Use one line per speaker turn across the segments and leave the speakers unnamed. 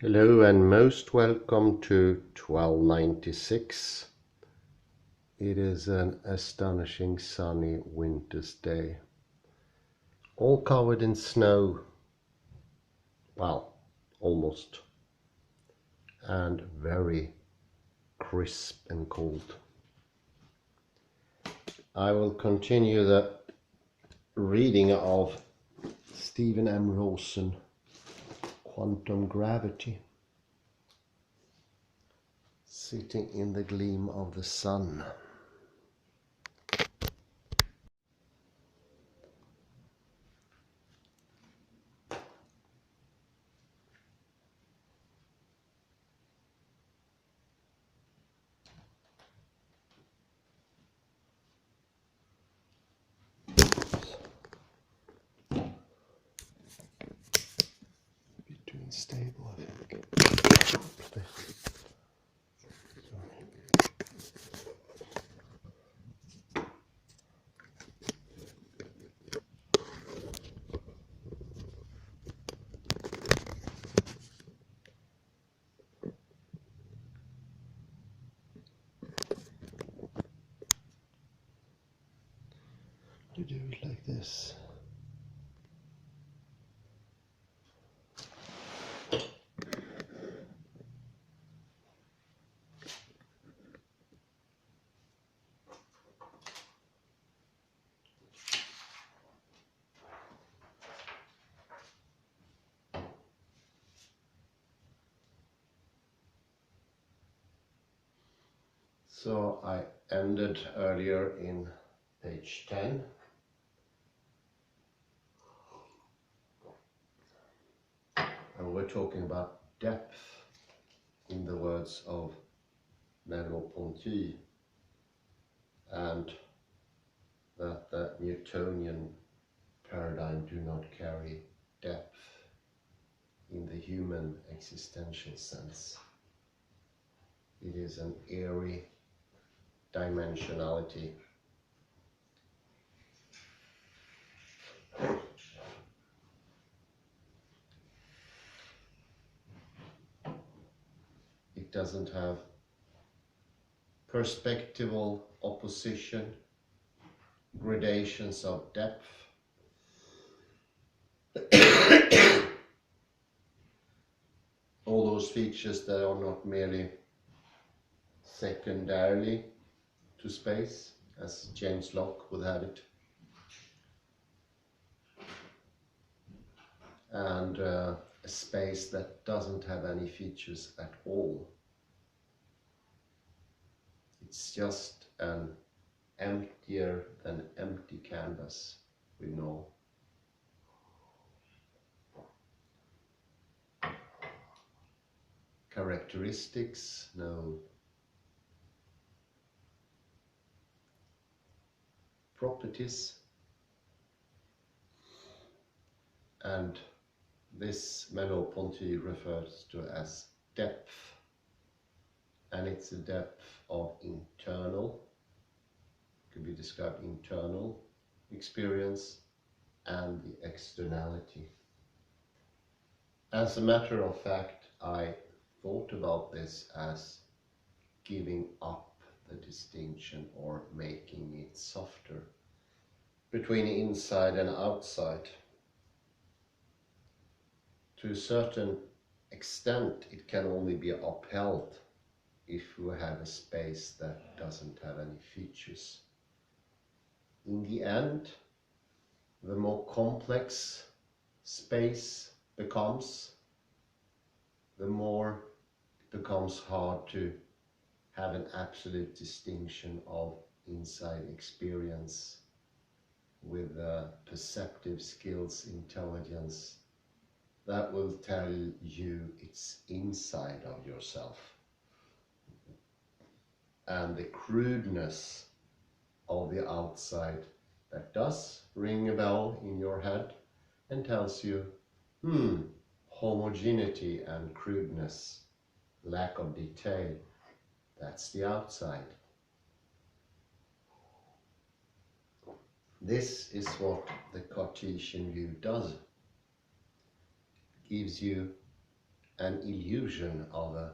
Hello and most welcome to 1296. It is an astonishing sunny winter's day. All covered in snow. Well, almost. And very crisp and cold. I will continue the reading of Stephen M Rosen, Quantum Gravity. Sitting in the gleam of the sun. Between stable, I think. To do it like this. So I ended earlier in page 10. And we're talking about depth in the words of Merleau-Ponty, and that the Newtonian paradigm do not carry depth in the human existential sense. It is an airy dimensionality. It doesn't have perspectival opposition, gradations of depth. All those features that are not merely secondarily to space, as James Locke would have it, and a space that doesn't have any features at all. It's just an emptier than empty canvas with no characteristics, no properties. And this Merleau-Ponty refers to as depth, and it's a depth of internal, could be described internal experience and the externality. As a matter of fact, I thought about this as giving up the distinction or making it softer between inside and outside. To a certain extent, it can only be upheld if we have a space that doesn't have any features. In the end, the more complex space becomes, the more it becomes hard to have an absolute distinction of inside experience with perceptive skills, intelligence, that will tell you it's inside of yourself. And the crudeness of the outside that does ring a bell in your head and tells you, homogeneity and crudeness, lack of detail, that's the outside. This is what the Cartesian view does. Gives you an illusion of a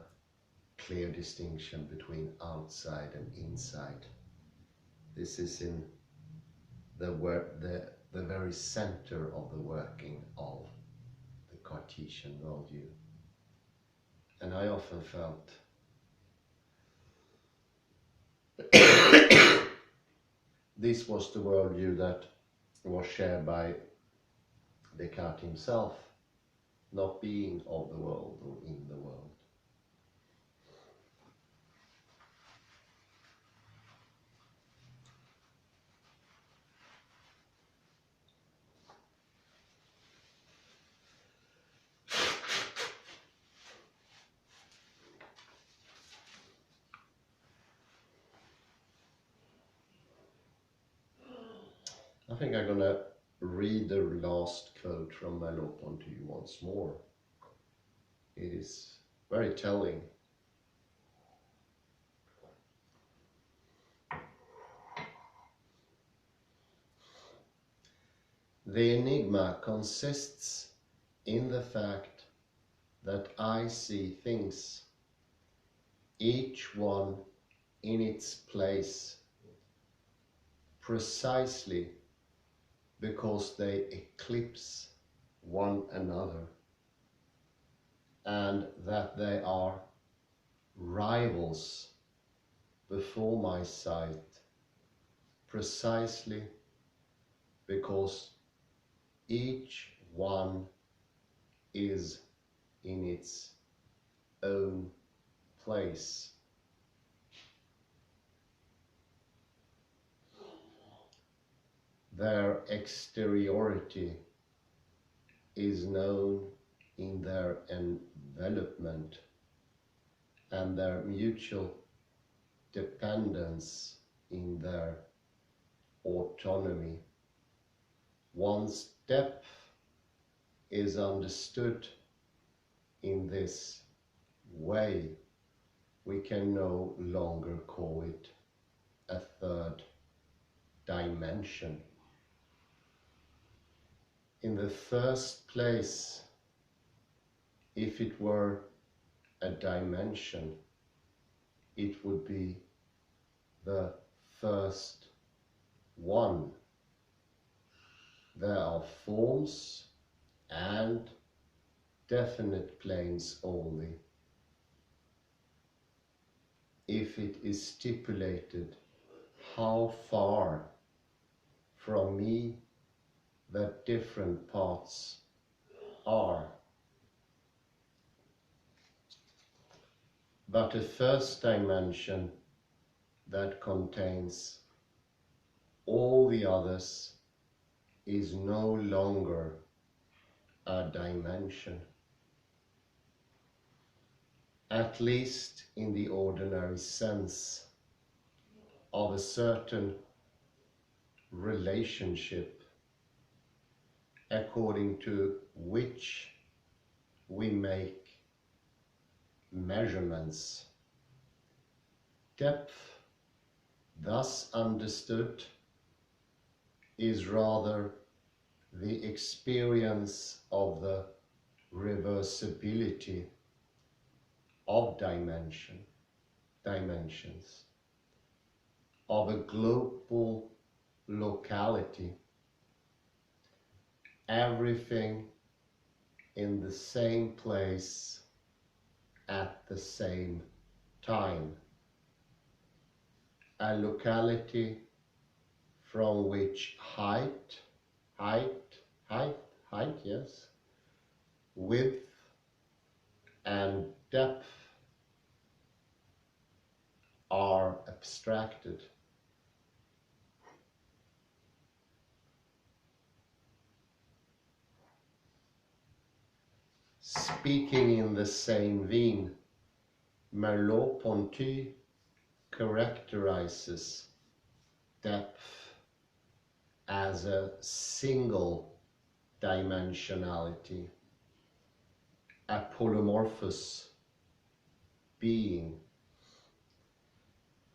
clear distinction between outside and inside. This is in the very center of the working of the Cartesian worldview. And I often felt this was the worldview that was shared by Descartes himself, not being of the world or in the world. I think I'm gonna read the last quote from Merleau-Ponty to you once more. It is very telling. The enigma consists in the fact that I see things, each one in its place, precisely because they eclipse one another, and that they are rivals before my sight, precisely because each one is in its own place. Their exteriority is known in their envelopment, and their mutual dependence in their autonomy. One's depth is understood in this way. We can no longer call it a third dimension. In the first place, if it were a dimension, it would be the first one. There are forms and definite planes only. If it is stipulated how far from me the different parts are. But a first dimension that contains all the others is no longer a dimension, at least in the ordinary sense of a certain relationship according to which we make measurements. Depth, thus understood, is rather the experience of the reversibility of dimensions, of a global locality, everything in the same place at the same time. A locality from which height, yes, width and depth are abstracted. Speaking in the same vein, Merleau-Ponty characterizes depth as a single dimensionality, a polymorphous being,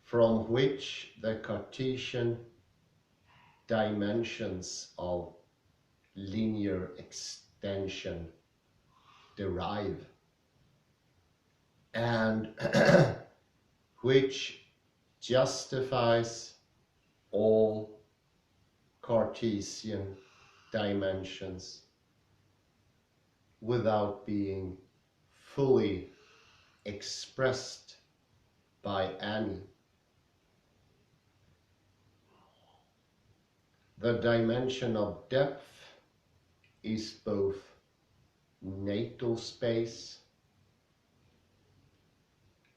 from which the Cartesian dimensions of linear extension derive. and which justifies all Cartesian dimensions without being fully expressed by any. The dimension of depth is both natal space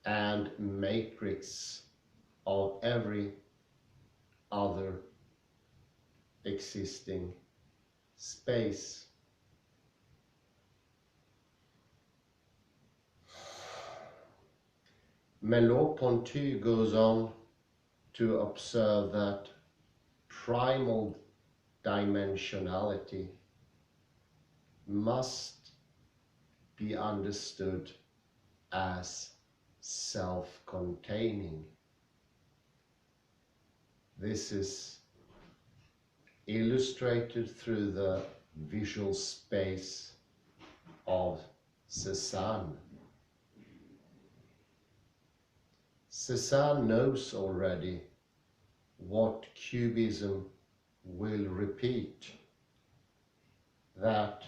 and matrix of every other existing space. Merleau-Ponty goes on to observe that primal dimensionality must be understood as self-containing. This is illustrated through the visual space of Cézanne. Cézanne knows already what Cubism will repeat, that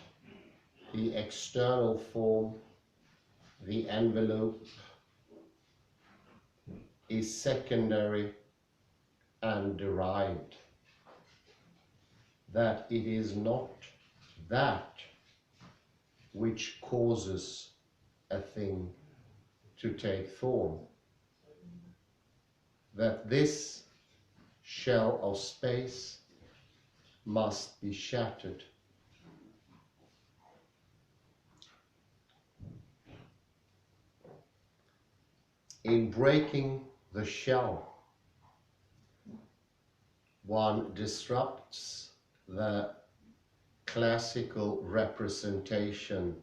the external form, the envelope, is secondary and derived, that it is not that which causes a thing to take form, that this shell of space must be shattered. In breaking the shell, one disrupts the classical representation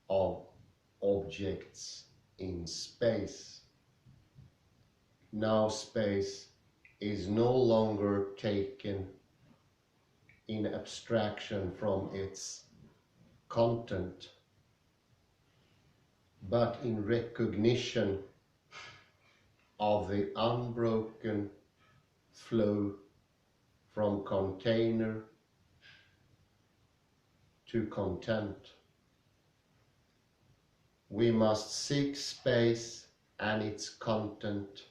of objects in space. Now space is no longer taken in abstraction from its content, but in recognition of the unbroken flow from container to content. We must seek space and its content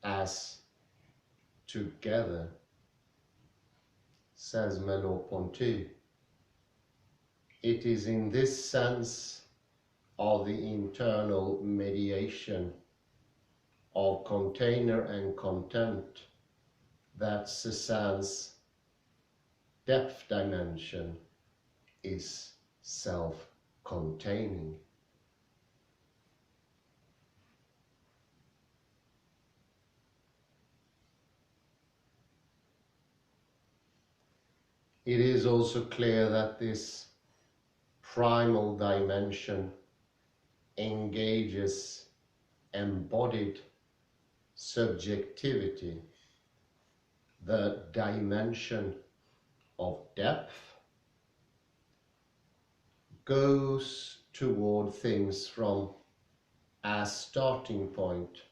as together, says Merleau-Ponty. It is in this sense of the internal mediation of container and content that Cézanne's depth dimension is self-containing. It is also clear that this primal dimension engages embodied subjectivity, the dimension of depth goes toward things from as starting point,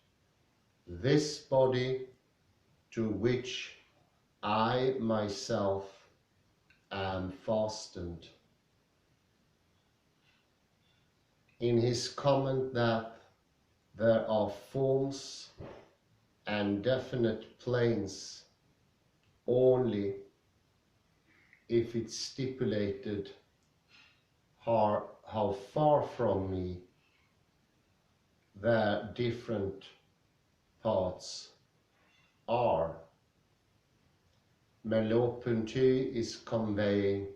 this body to which I myself am fastened. In his comment that there are forms and definite planes only if it's stipulated how far from me their different parts are. Merleau-Ponty is conveying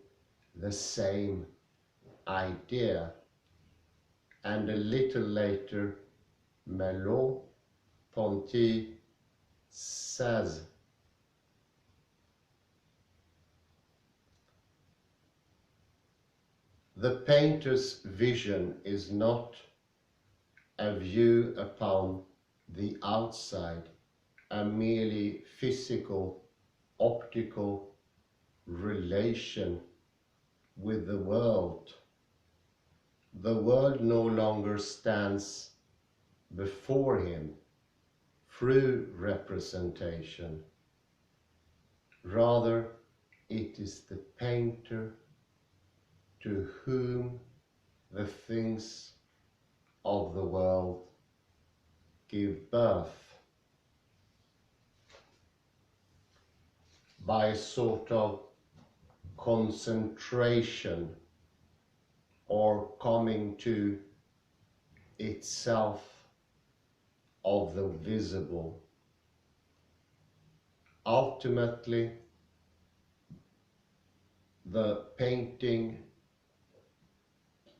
the same idea, and a little later Merleau-Ponty says, the painter's vision is not a view upon the outside, a merely physical, optical relation with the world, the world no longer stands before him through representation. Rather, it is the painter to whom the things of the world give birth by a sort of concentration or coming to itself of the visible. Ultimately, the painting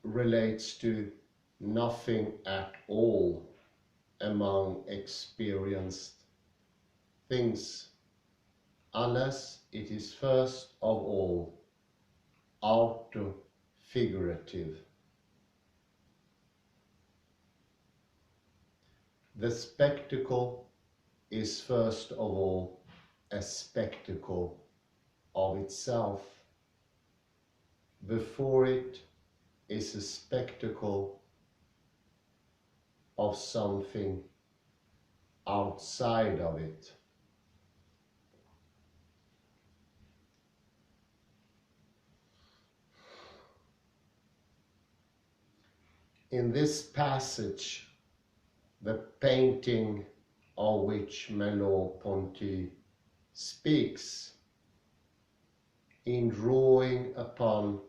relates to nothing at all among experienced things, unless it is first of all auto-figurative. The spectacle is first of all a spectacle of itself. Before it is a spectacle of something outside of it. In this passage, the painting of which Merleau-Ponty speaks, in drawing upon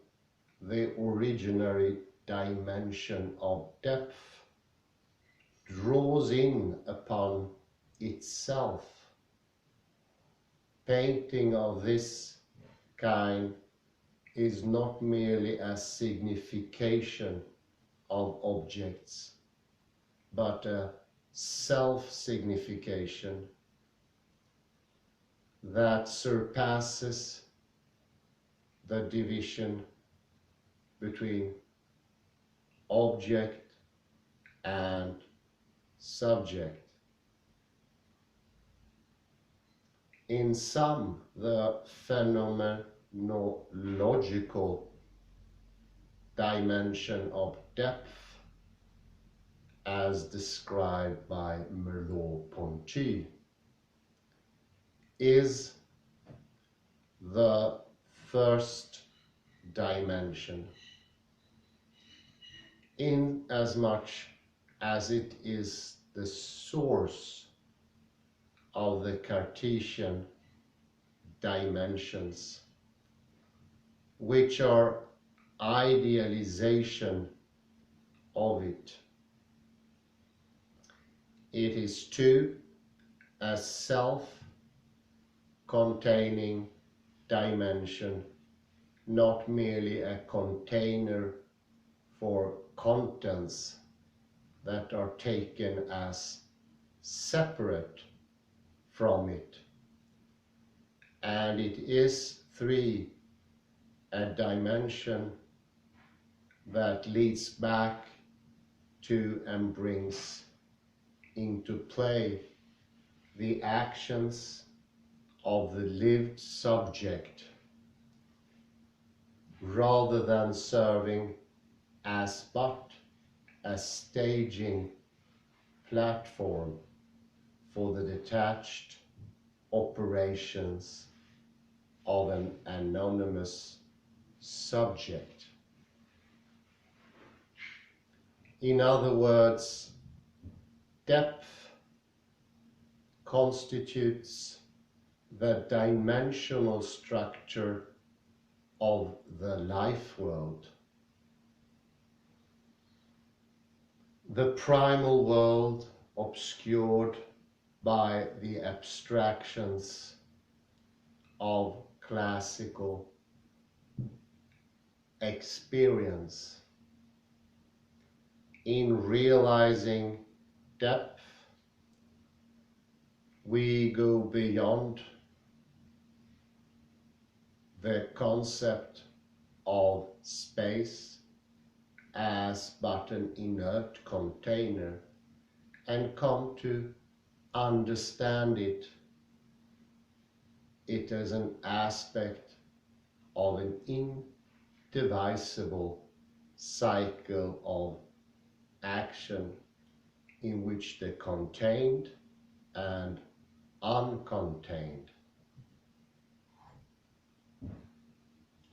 the originary dimension of depth, draws in upon itself. Painting of this kind is not merely a signification of objects, but a self-signification that surpasses the division between object and subject. In sum, the phenomenological dimension of depth, as described by Merleau-Ponty, is the first dimension, inasmuch as it is the source of the Cartesian dimensions, which are idealization of it. It is too a self-containing dimension, not merely a container for contents that are taken as separate from it. And it is a dimension that leads back to and brings into play the actions of the lived subject, rather than serving as but a staging platform for the detached operations of an anonymous subject. In other words, depth constitutes the dimensional structure of the life world. The primal world obscured by the abstractions of classical experience. In realizing depth, we go beyond the concept of space as but an inert container and come to understand it as an aspect of an indivisible cycle of action in which the contained and uncontained,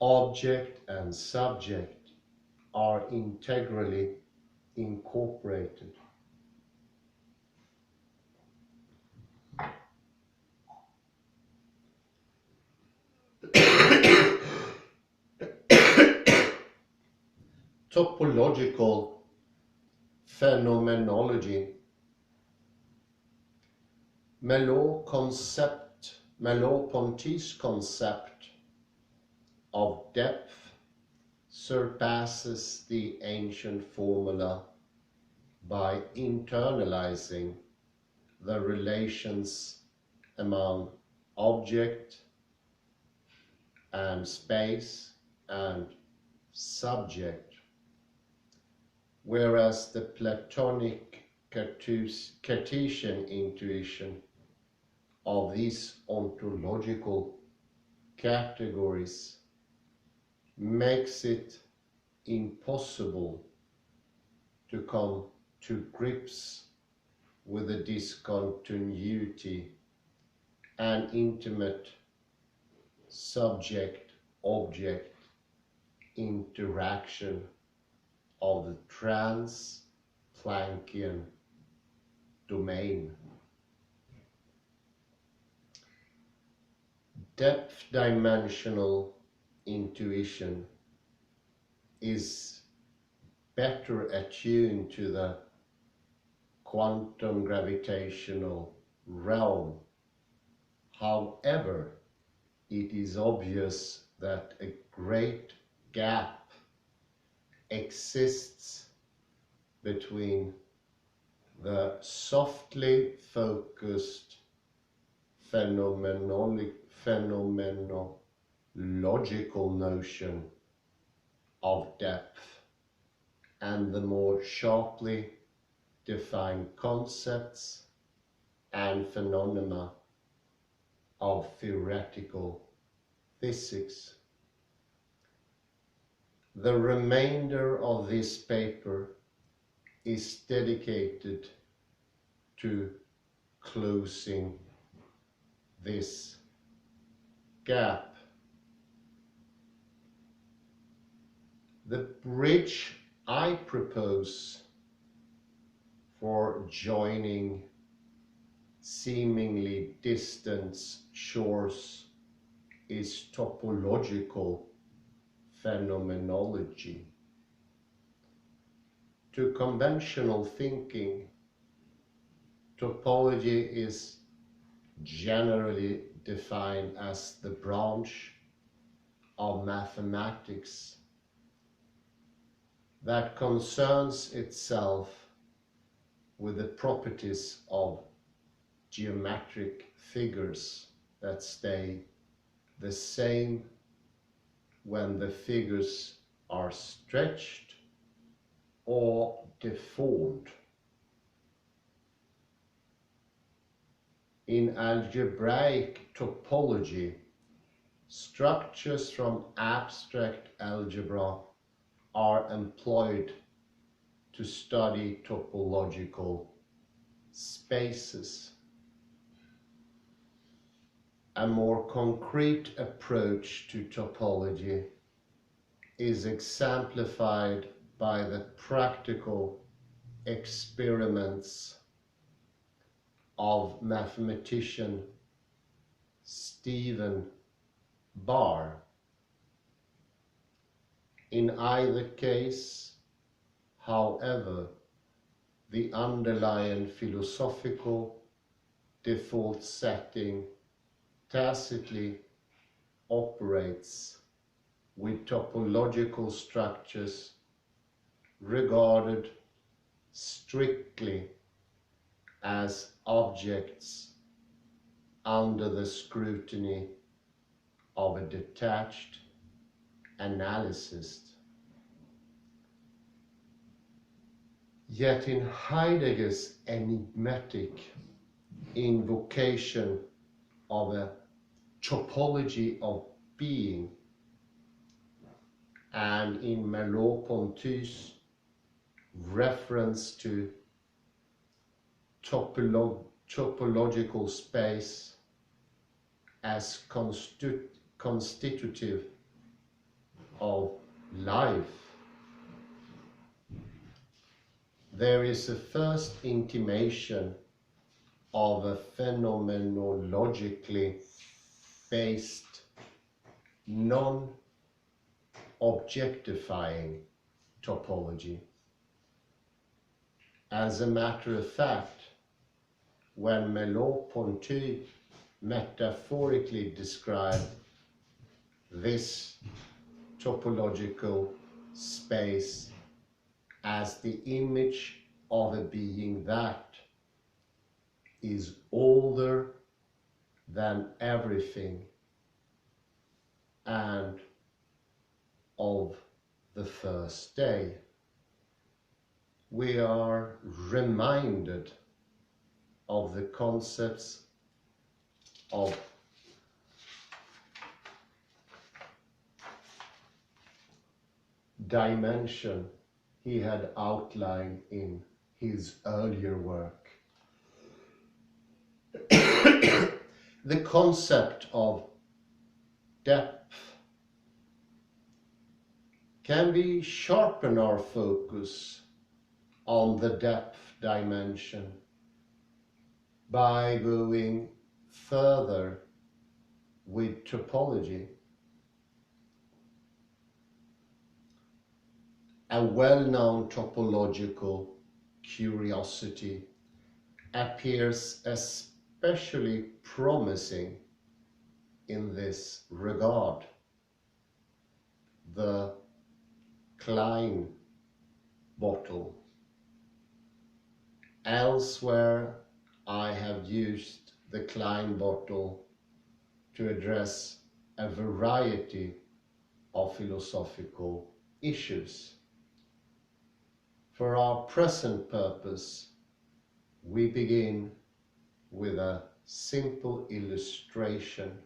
object and subject, are integrally incorporated. Topological phenomenology, Merleau-Ponty's concept of depth surpasses the ancient formula by internalizing the relations among object and space and subject, whereas the Platonic Cartesian intuition of these ontological categories makes it impossible to come to grips with the discontinuity and intimate subject-object interaction of the trans-Planckian domain. Depth-dimensional intuition is better attuned to the quantum gravitational realm. However, it is obvious that a great gap exists between the softly focused phenomenological notion of depth and the more sharply defined concepts and phenomena of theoretical physics. The remainder of this paper is dedicated to closing this gap. The bridge I propose for joining seemingly distant shores is topological phenomenology. To conventional thinking, topology is generally defined as the branch of mathematics that concerns itself with the properties of geometric figures that stay the same when the figures are stretched or deformed. In algebraic topology, structures from abstract algebra are employed to study topological spaces. A more concrete approach to topology is exemplified by the practical experiments of mathematician Stephen Barr. In either case, however, the underlying philosophical default setting tacitly operates with topological structures regarded strictly as objects under the scrutiny of a detached analyst. Yet in Heidegger's enigmatic invocation of a topology of being, and in Merleau-Ponty's reference to topological space as constitutive of life, there is a first intimation of a phenomenologically based, non-objectifying topology. As a matter of fact, when Merleau-Ponty metaphorically described this topological space as the image of a being that is older than everything and of the first day, we are reminded of the concepts of dimension he had outlined in his earlier work. The concept of depth can we sharpen our focus on the depth dimension by going further with topology. A well-known topological curiosity appears especially promising in this regard: the Klein bottle. Elsewhere, I have used the Klein bottle to address a variety of philosophical issues. For our present purpose, we begin with a simple illustration.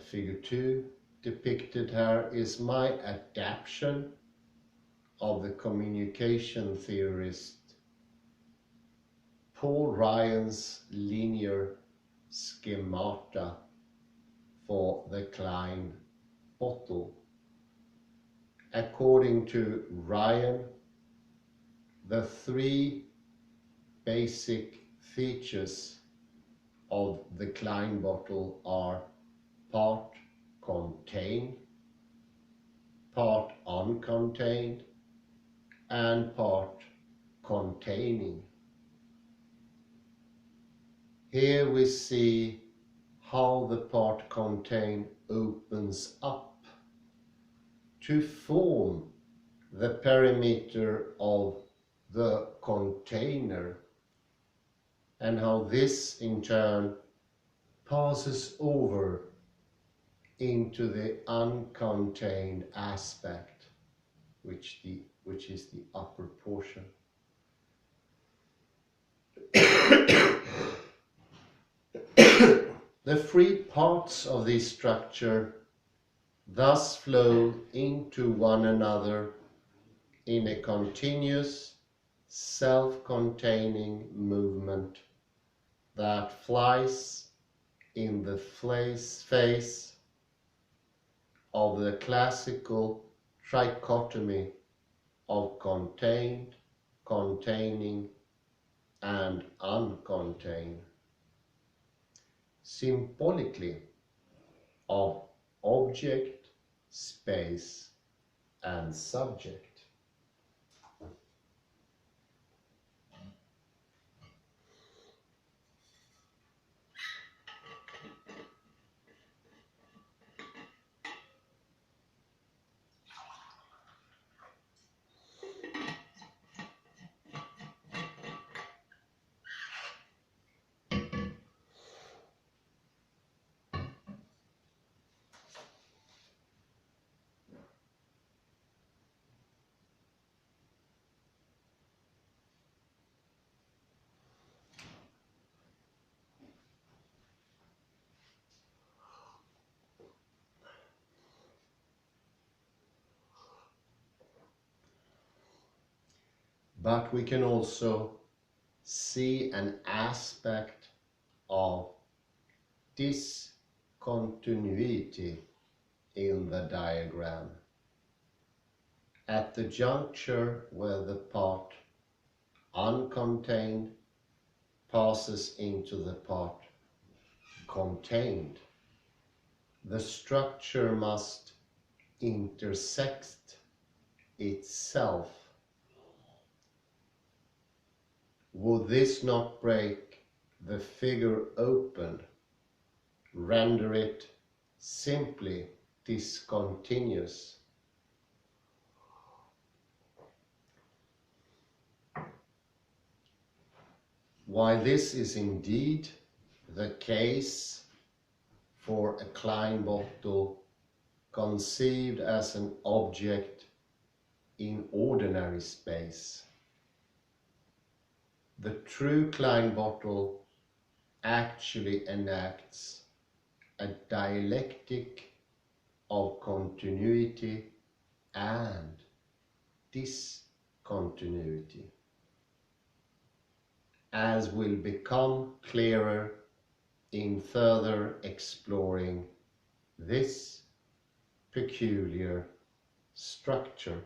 Figure 2 depicted here is my adaptation of the communication theorist Paul Ryan's linear schemata for the Klein bottle. According to Ryan, the three basic features of the Klein bottle are part contained, part uncontained, and part containing. Here we see how the part contained opens up to form the perimeter of the container, and how this in turn passes over into the uncontained aspect, which is the upper portion. The three parts of this structure thus flow into one another in a continuous, self-containing movement that flies in the face of the classical trichotomy of contained, containing, and uncontained, symbolically of object, space, and subject. but we can also see an aspect of discontinuity in the diagram. At the juncture where the part uncontained passes into the part contained, the structure must intersect itself. Would this not break the figure open, render it simply discontinuous? While this is indeed the case for a Klein bottle conceived as an object in ordinary space, the true Klein bottle actually enacts a dialectic of continuity and discontinuity, as will become clearer in further exploring this peculiar structure.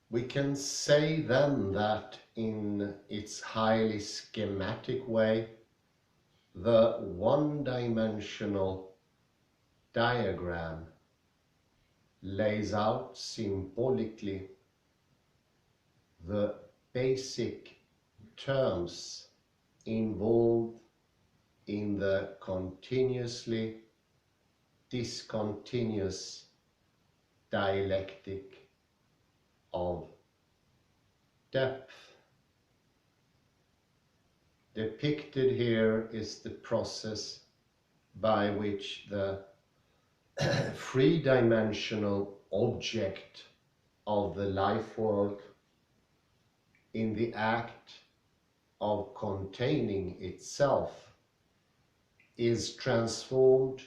We can say then that in its highly schematic way, the one-dimensional diagram lays out symbolically the basic terms involved in the continuously discontinuous dialectic of depth. Depicted here is the process by which the three-dimensional object of the life world, in the act of containing itself, is transformed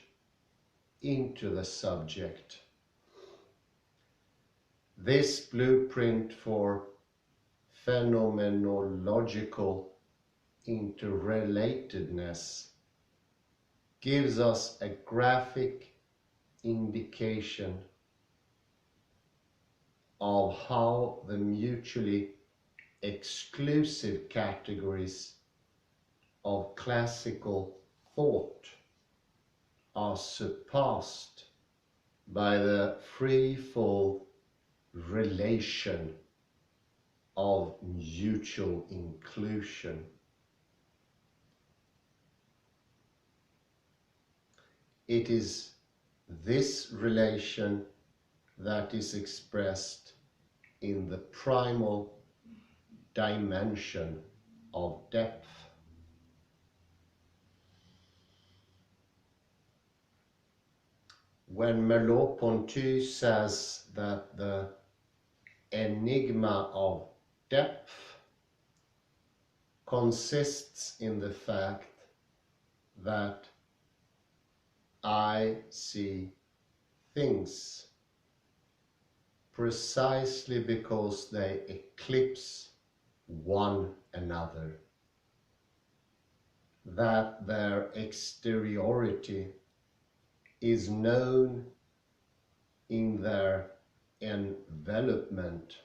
into the subject. This blueprint for phenomenological interrelatedness gives us a graphic indication of how the mutually exclusive categories of classical thought are surpassed by the threefold relation of mutual inclusion. It is this relation that is expressed in the primal dimension of depth. When Merleau-Ponty says that the enigma of depth consists in the fact that I see things precisely because they eclipse one another, that their exteriority is known in their envelopment.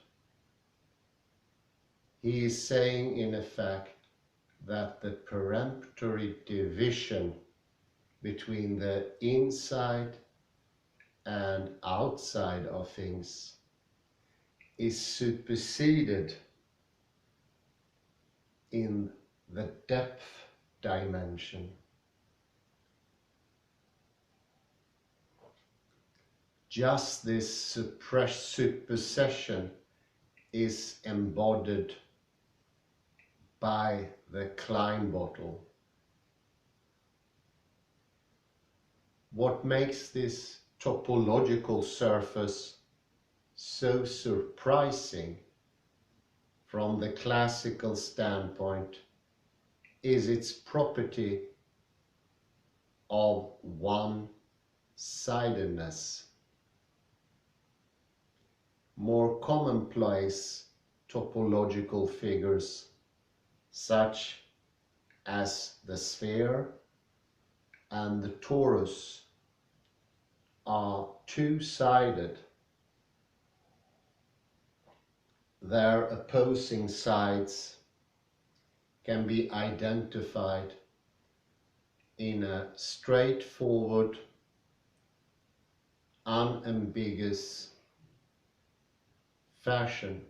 He is saying in effect that the peremptory division between the inside and outside of things is superseded in the depth dimension. Just this supersession is embodied by the Klein bottle. What makes this topological surface so surprising from the classical standpoint is its property of one-sidedness. More commonplace topological figures such as the sphere and the torus are two-sided. Their opposing sides can be identified in a straightforward, unambiguous fashion.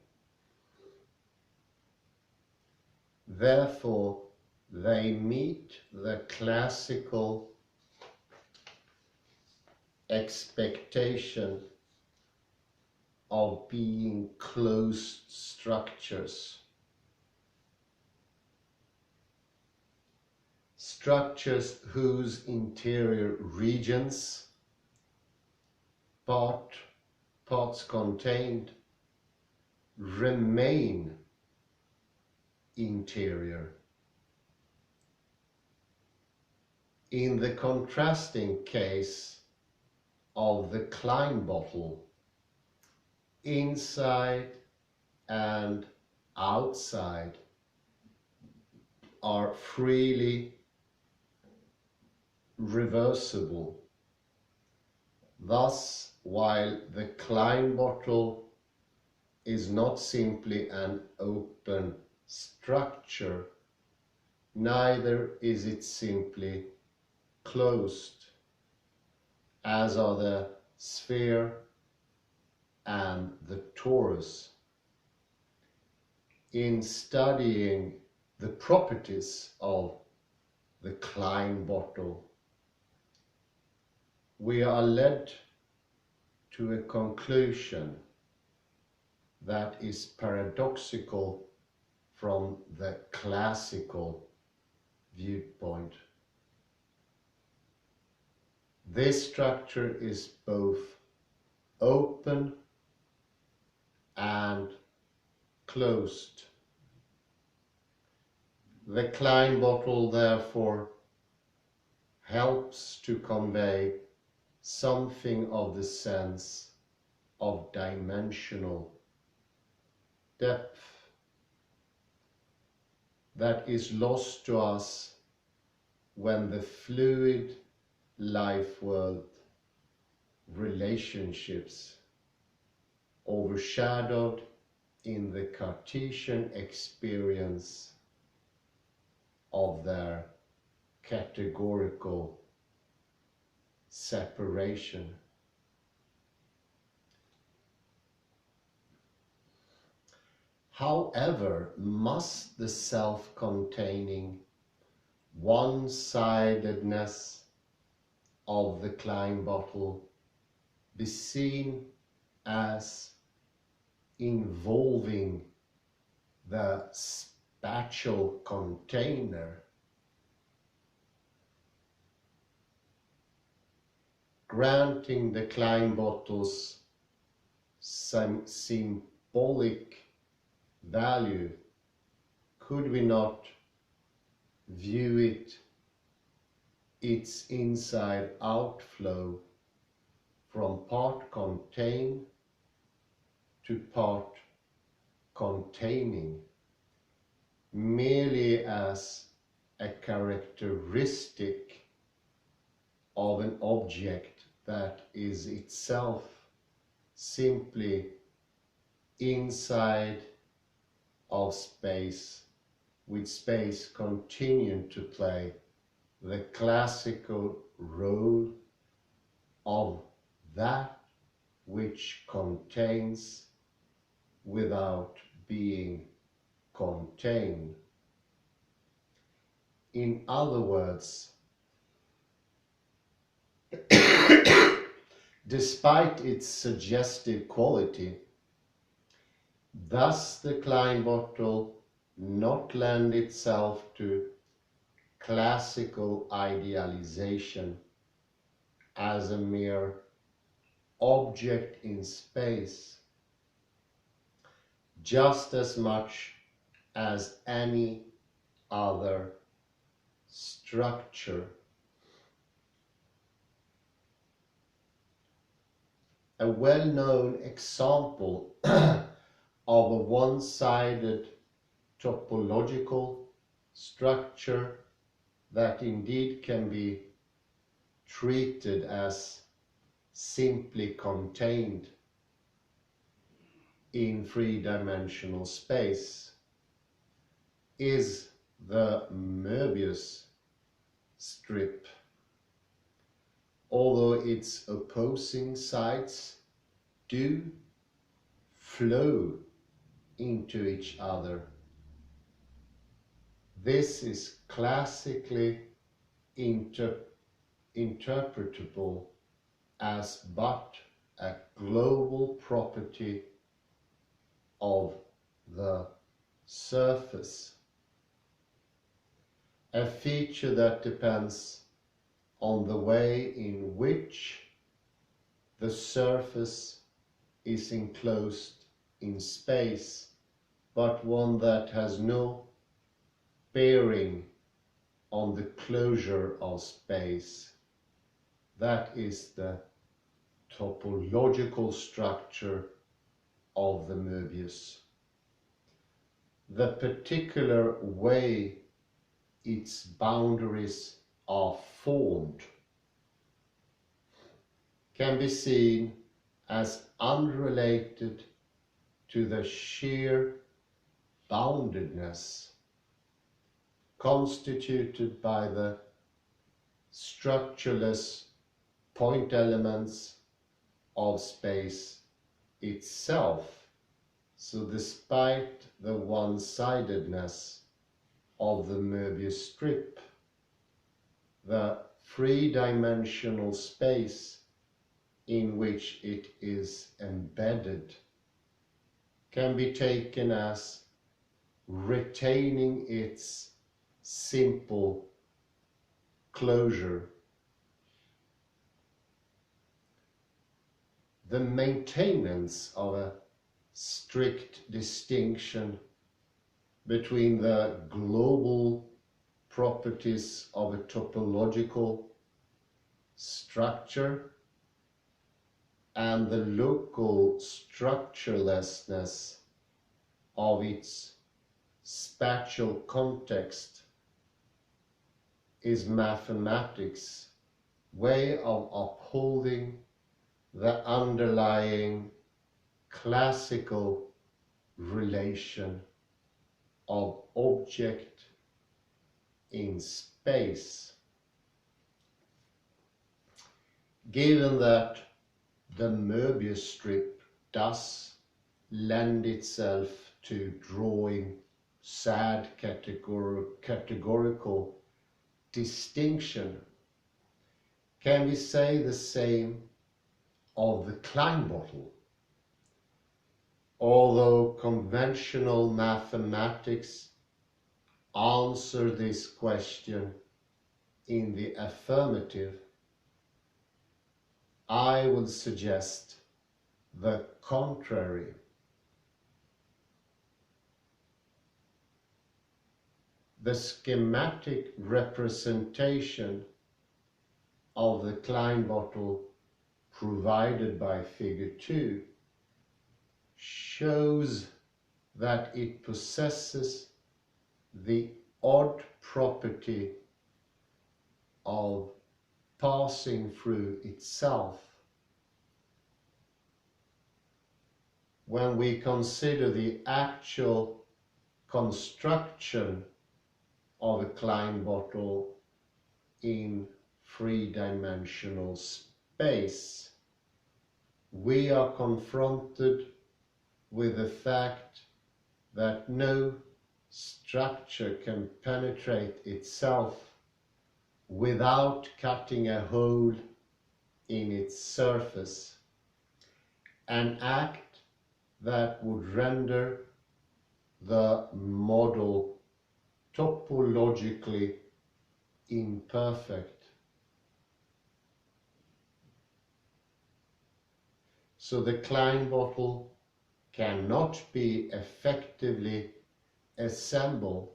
Therefore, they meet the classical expectation of being closed structures. Structures whose interior regions, parts contained, remain interior. In the contrasting case of the Klein bottle, inside and outside are freely reversible. Thus, while the Klein bottle is not simply an open structure, neither is it simply closed, as are the sphere and the torus. In studying the properties of the Klein bottle, we are led to a conclusion that is paradoxical from the classical viewpoint. This structure is both open and closed. The Klein bottle, therefore, helps to convey something of the sense of dimensional depth that is lost to us when the fluid life world relationships, overshadowed in the Cartesian experience of their categorical separation. However, must the self-containing one-sidedness of the Klein bottle be seen as involving the spatial container? Granting the Klein bottle's symbolic value, could we not view its inside outflow from part contained to part containing merely as a characteristic of an object that is itself simply inside of space, with space continuing to play the classical role of that which contains without being contained. In other words, despite its suggestive quality, thus the Klein bottle not lend itself to classical idealization as a mere object in space just as much as any other structure. A well-known example of a one-sided topological structure that indeed can be treated as simply contained in three-dimensional space is the Möbius strip. Although its opposing sides do flow into each other, this is classically interpretable as but a global property of the surface, a feature that depends on the way in which the surface is enclosed in space, but one that has no bearing on the closure of space. That is the topological structure of the Möbius. The particular way its boundaries are formed can be seen as unrelated to the sheer boundedness constituted by the structureless point elements of space itself. So despite the one-sidedness of the Möbius strip, the three-dimensional space in which it is embedded can be taken as retaining its simple closure. The maintenance of a strict distinction between the global properties of a topological structure and the local structurelessness of its spatial context is mathematics' way of upholding the underlying classical relation of object in space. Given that the Möbius strip does lend itself to drawing sad categorical distinction, can we say the same of the Klein bottle? Although conventional mathematics answer this question in the affirmative, I would suggest the contrary. The schematic representation of the Klein bottle provided by Figure 2 shows that it possesses the odd property of passing through itself. When we consider the actual construction of a Klein bottle in three-dimensional space, we are confronted with the fact that no structure can penetrate itself without cutting a hole in its surface, an act that would render the model topologically imperfect. So the Klein bottle cannot be effectively assembled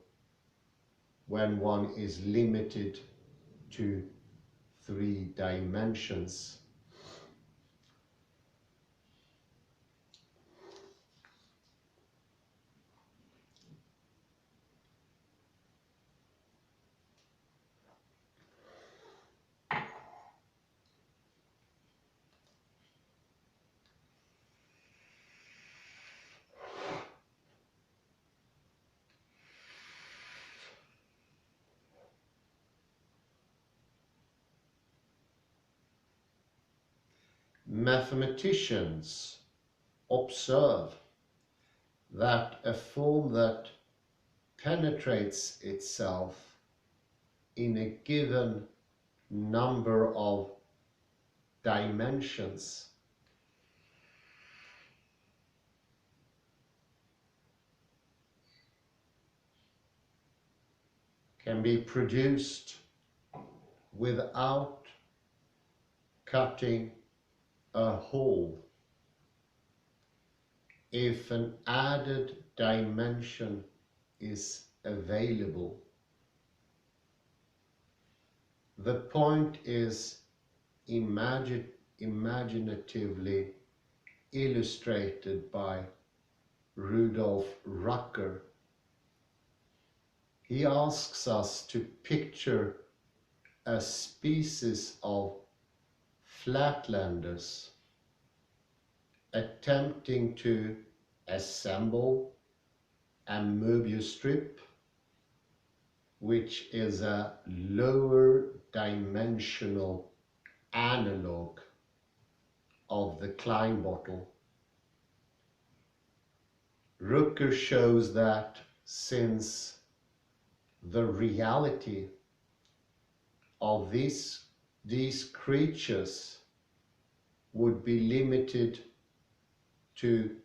when one is limited to 3 dimensions. Mathematicians observe that a form that penetrates itself in a given number of dimensions can be produced without cutting a hole if an added dimension is available. The point is imaginatively illustrated by Rudolf Rucker. He asks us to picture a species of flatlanders attempting to assemble a Möbius strip, which is a lower dimensional analog of the Klein bottle. Rucker shows that since the reality of these creatures would be limited to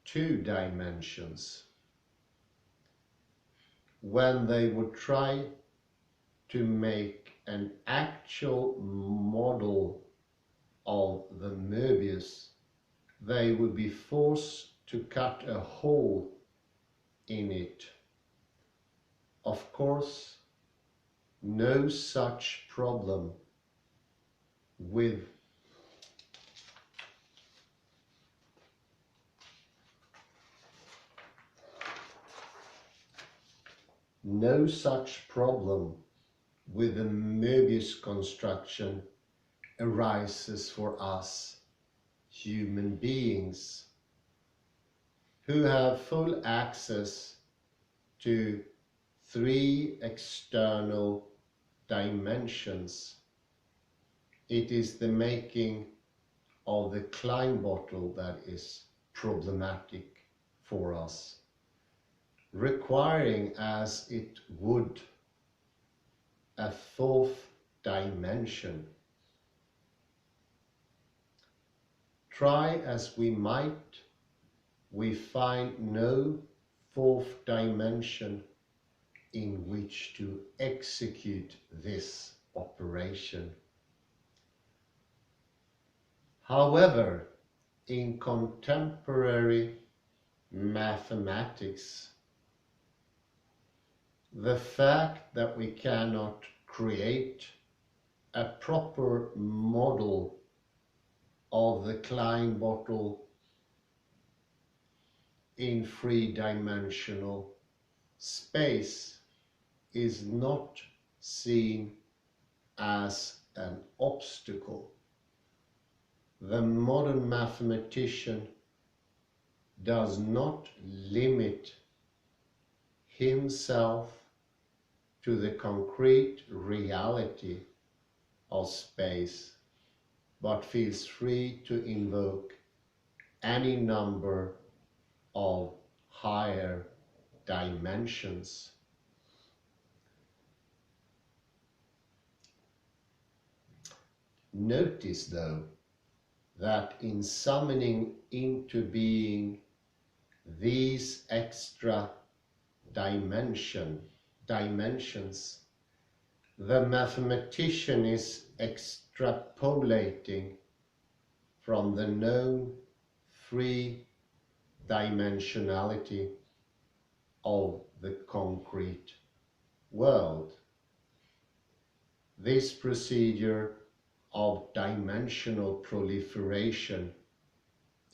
2 dimensions, when they would try to make an actual model of the Möbius, they would be forced to cut a hole in it. Of course, no such problem with the Möbius construction arises for us human beings who have full access to 3 external dimensions. It is the making of the Klein bottle that is problematic for us, requiring as it would a 4th dimension. Try as we might, we find no 4th dimension in which to execute this operation. However, in contemporary mathematics, the fact that we cannot create a proper model of the Klein bottle in 3-dimensional space is not seen as an obstacle. The modern mathematician does not limit himself to the concrete reality of space, but feels free to invoke any number of higher dimensions. Notice, though, that in summoning into being these extra dimensions, the mathematician is extrapolating from the known three-dimensionality of the concrete world. This procedure of dimensional proliferation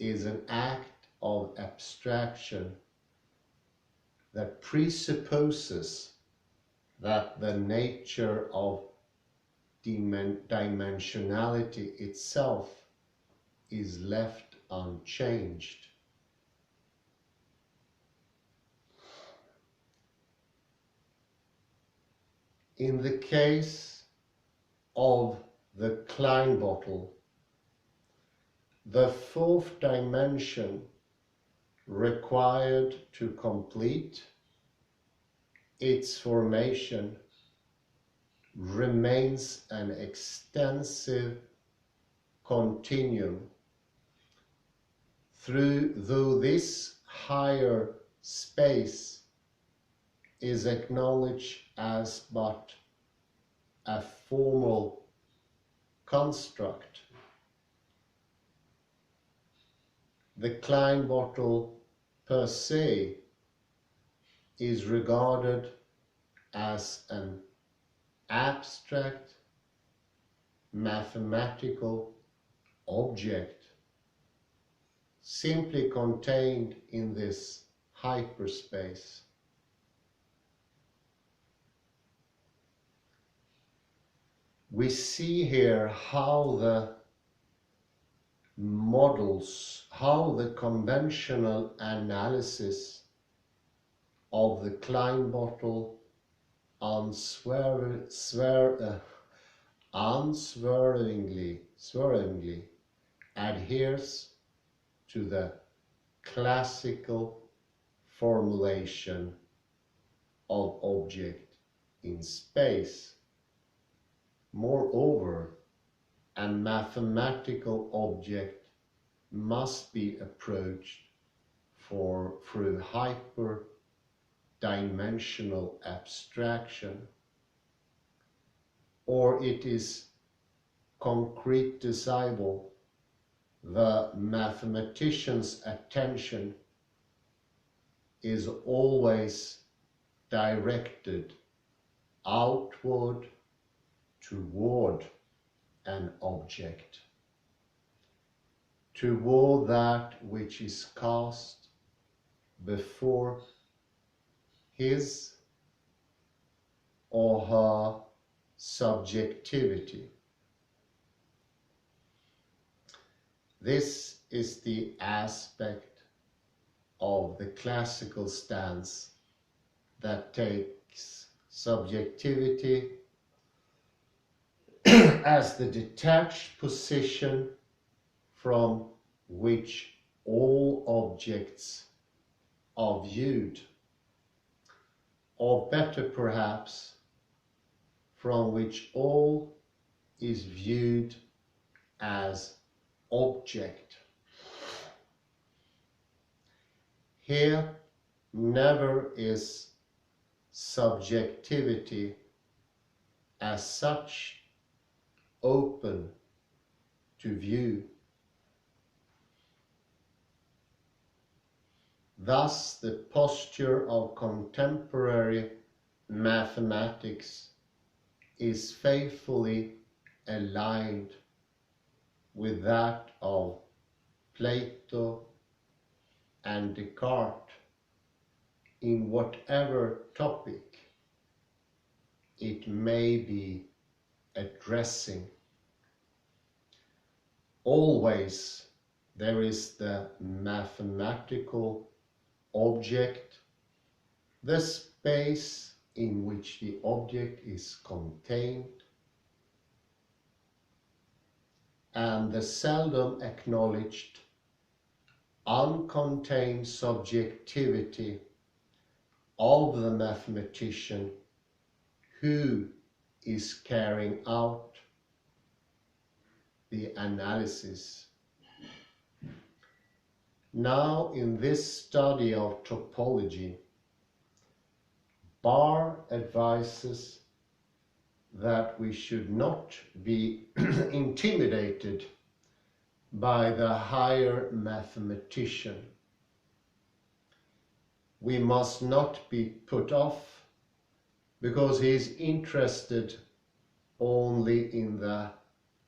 is an act of abstraction that presupposes that the nature of dimensionality itself is left unchanged. In the case of the Klein bottle, the fourth dimension required to complete its formation remains an extensive continuum, though this higher space is acknowledged as but a formal construct. The Klein bottle per se is regarded as an abstract mathematical object simply contained in this hyperspace. We see here how the models, how the conventional analysis of the Klein bottle unswervingly adheres to the classical formulation of object in space. Moreover, a mathematical object must be approached through hyper-dimensional abstraction, or it is concretizable. The mathematician's attention is always directed outward toward an object, toward that which is cast before his or her subjectivity. This is the aspect of the classical stance that takes subjectivity as the detached position from which all objects are viewed, or better perhaps, from which all is viewed as object. Here never is subjectivity as such open to view. Thus, the posture of contemporary mathematics is faithfully aligned with that of Plato and Descartes in whatever topic it may be addressing. Always there is the mathematical object, the space in which the object is contained, and the seldom acknowledged uncontained subjectivity of the mathematician who is carrying out the analysis. Now, in this study of topology, Barr advises that we should not be intimidated by the higher mathematician. We must not be put off because he is interested only in the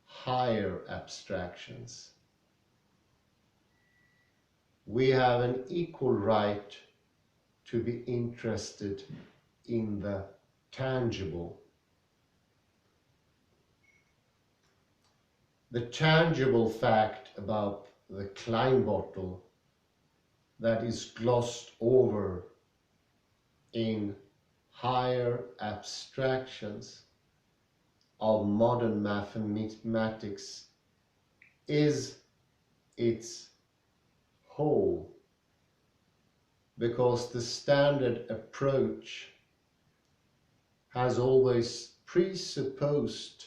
higher abstractions. We have an equal right to be interested in the tangible. The tangible fact about the Klein bottle that is glossed over in higher abstractions of modern mathematics is its whole, because the standard approach has always presupposed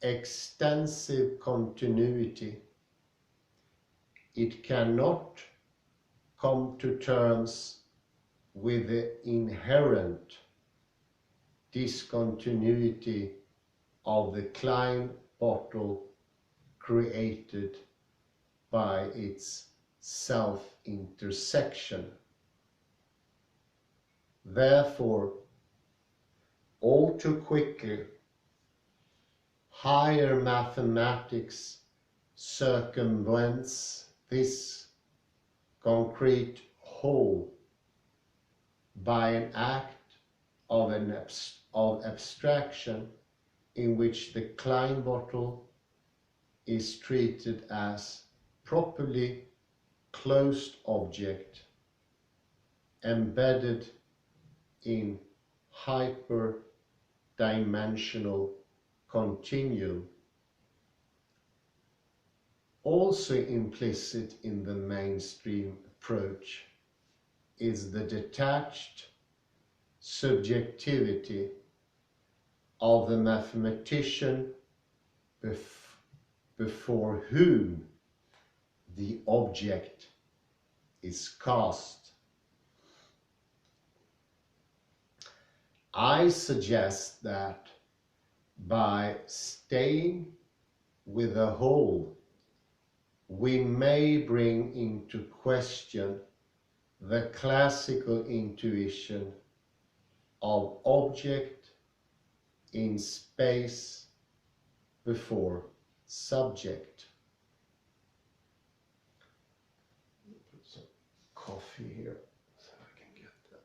extensive continuity. It cannot come to terms with the inherent discontinuity of the Klein bottle created by its self-intersection. Therefore, all too quickly, higher mathematics circumvents this concrete whole by an act of abstraction in which the Klein bottle is treated as properly closed object embedded in hyperdimensional continuum. Also implicit in the mainstream approach is the detached subjectivity of the mathematician before whom the object is cast. I suggest that by staying with the whole, we may bring into question the classical intuition of object in space before subject. Put some coffee here so I can get that.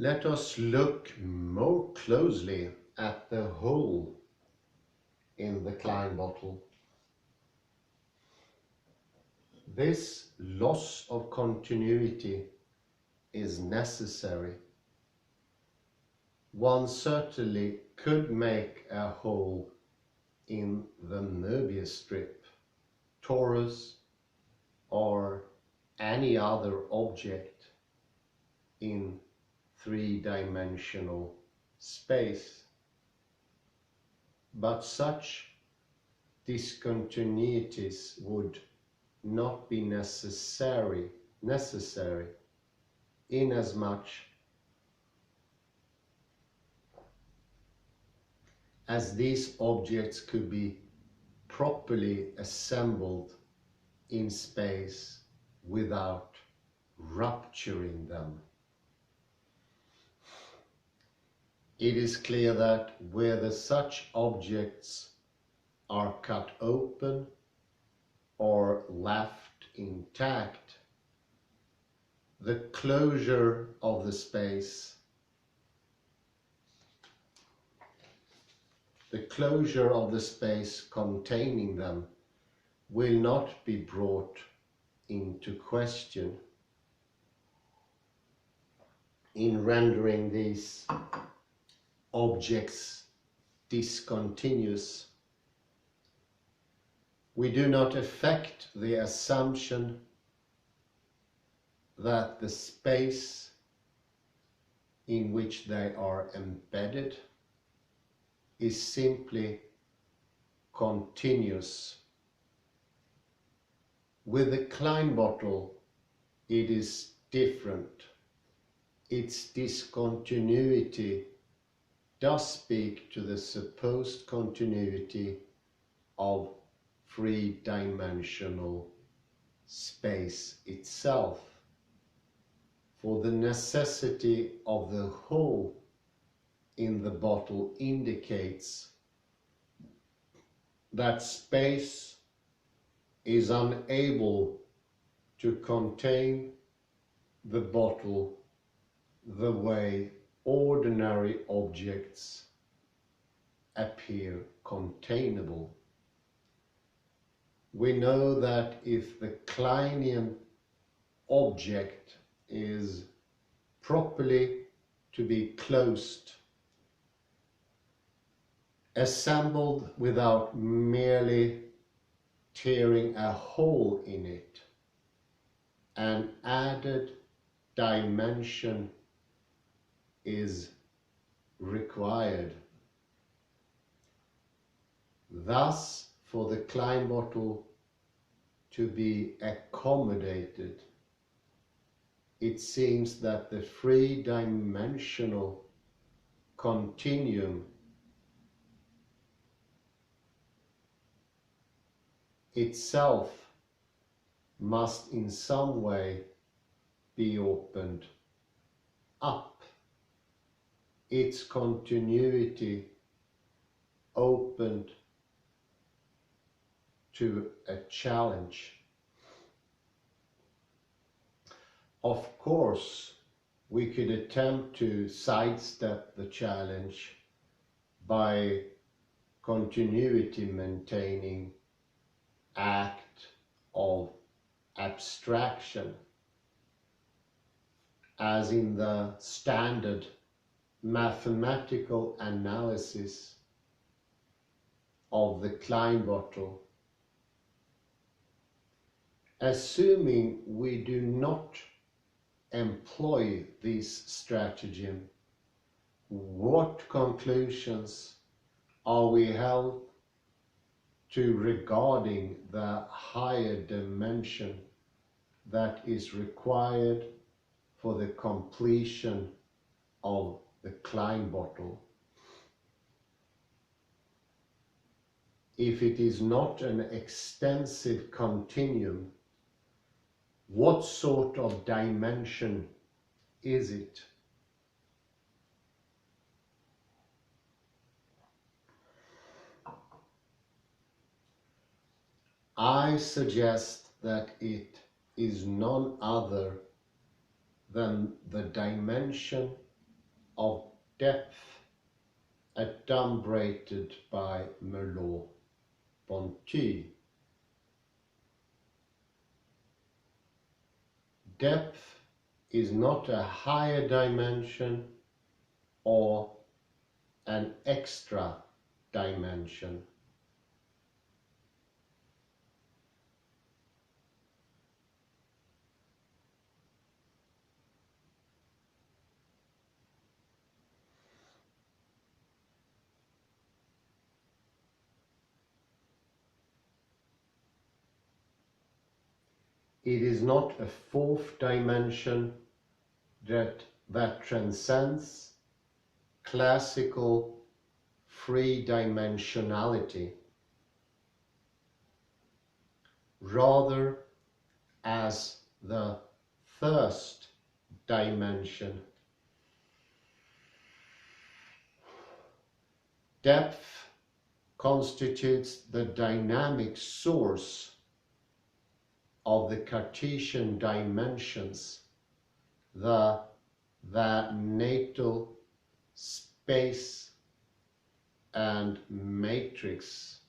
Let us look more closely at the hole in the Klein bottle. This loss of continuity is necessary. One certainly could make a hole in the Möbius strip, torus, or any other object in three-dimensional space. But such discontinuities would not be necessary inasmuch as these objects could be properly assembled in space without rupturing them. It is clear that whether such objects are cut open or left intact, the closure of the space containing them will not be brought into question in rendering these objects discontinuous. We do not affect the assumption that the space in which they are embedded is simply continuous. With the Klein bottle, it is different. Its discontinuity does speak to the supposed continuity of three-dimensional space itself. For the necessity of the hole in the bottle indicates that space is unable to contain the bottle the way ordinary objects appear containable. We know that if the Kleinian object is properly to be closed, assembled without merely tearing a hole in it, an added dimension is required. Thus, for the Klein bottle to be accommodated, it seems that the three-dimensional continuum itself must in some way be opened up, its continuity opened to a challenge. Of course, we could attempt to sidestep the challenge by continuity maintaining act of abstraction, as in the standard mathematical analysis of the Klein bottle. Assuming we do not employ this stratagem, what conclusions are we held to regarding the higher dimension that is required for the completion of the Klein bottle? If it is not an extensive continuum, what sort of dimension is it? I suggest that it is none other than the dimension of depth adumbrated by Merleau-Ponty. Depth is not a higher dimension or an extra dimension. It is not a fourth dimension that transcends classical three-dimensionality. Rather, as the first dimension, depth constitutes the dynamic source of the Cartesian dimensions, the natal space and matrix.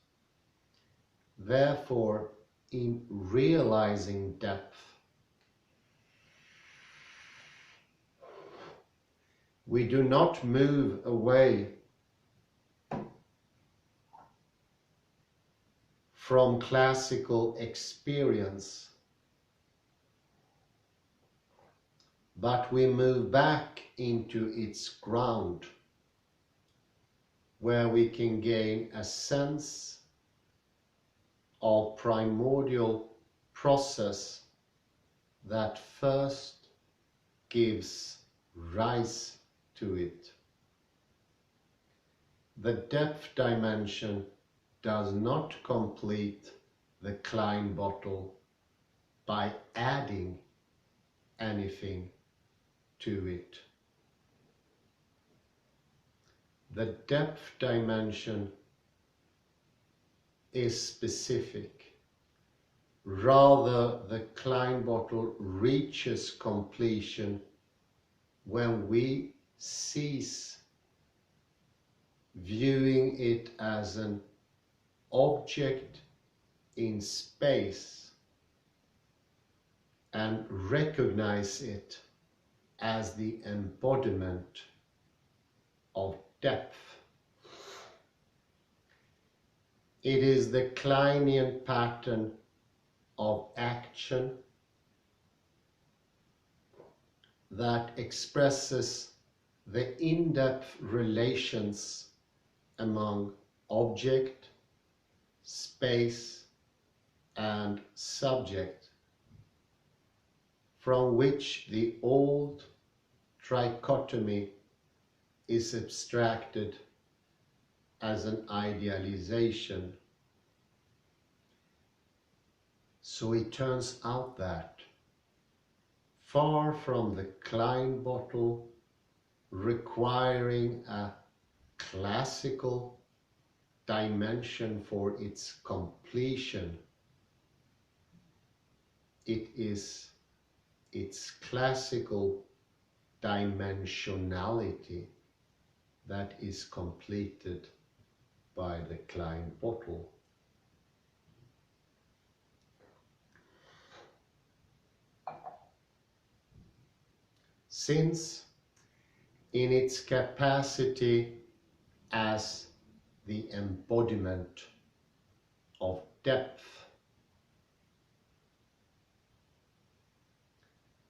Therefore, in realizing depth, we do not move away from classical experience, but we move back into its ground, where we can gain a sense of primordial process that first gives rise to it. The depth dimension does not complete the Klein bottle by adding anything to it. The depth dimension is specific. Rather, the Klein bottle reaches completion when we cease viewing it as an object in space and recognize it as the embodiment of depth. It is the Kleinian pattern of action that expresses the in-depth relations among object, space, and subject, from which the old trichotomy is abstracted as an idealization. So it turns out that, far from the Klein bottle requiring a classical dimension for its completion, it is its classical dimensionality that is completed by the Klein bottle. Since, in its capacity as the embodiment of depth,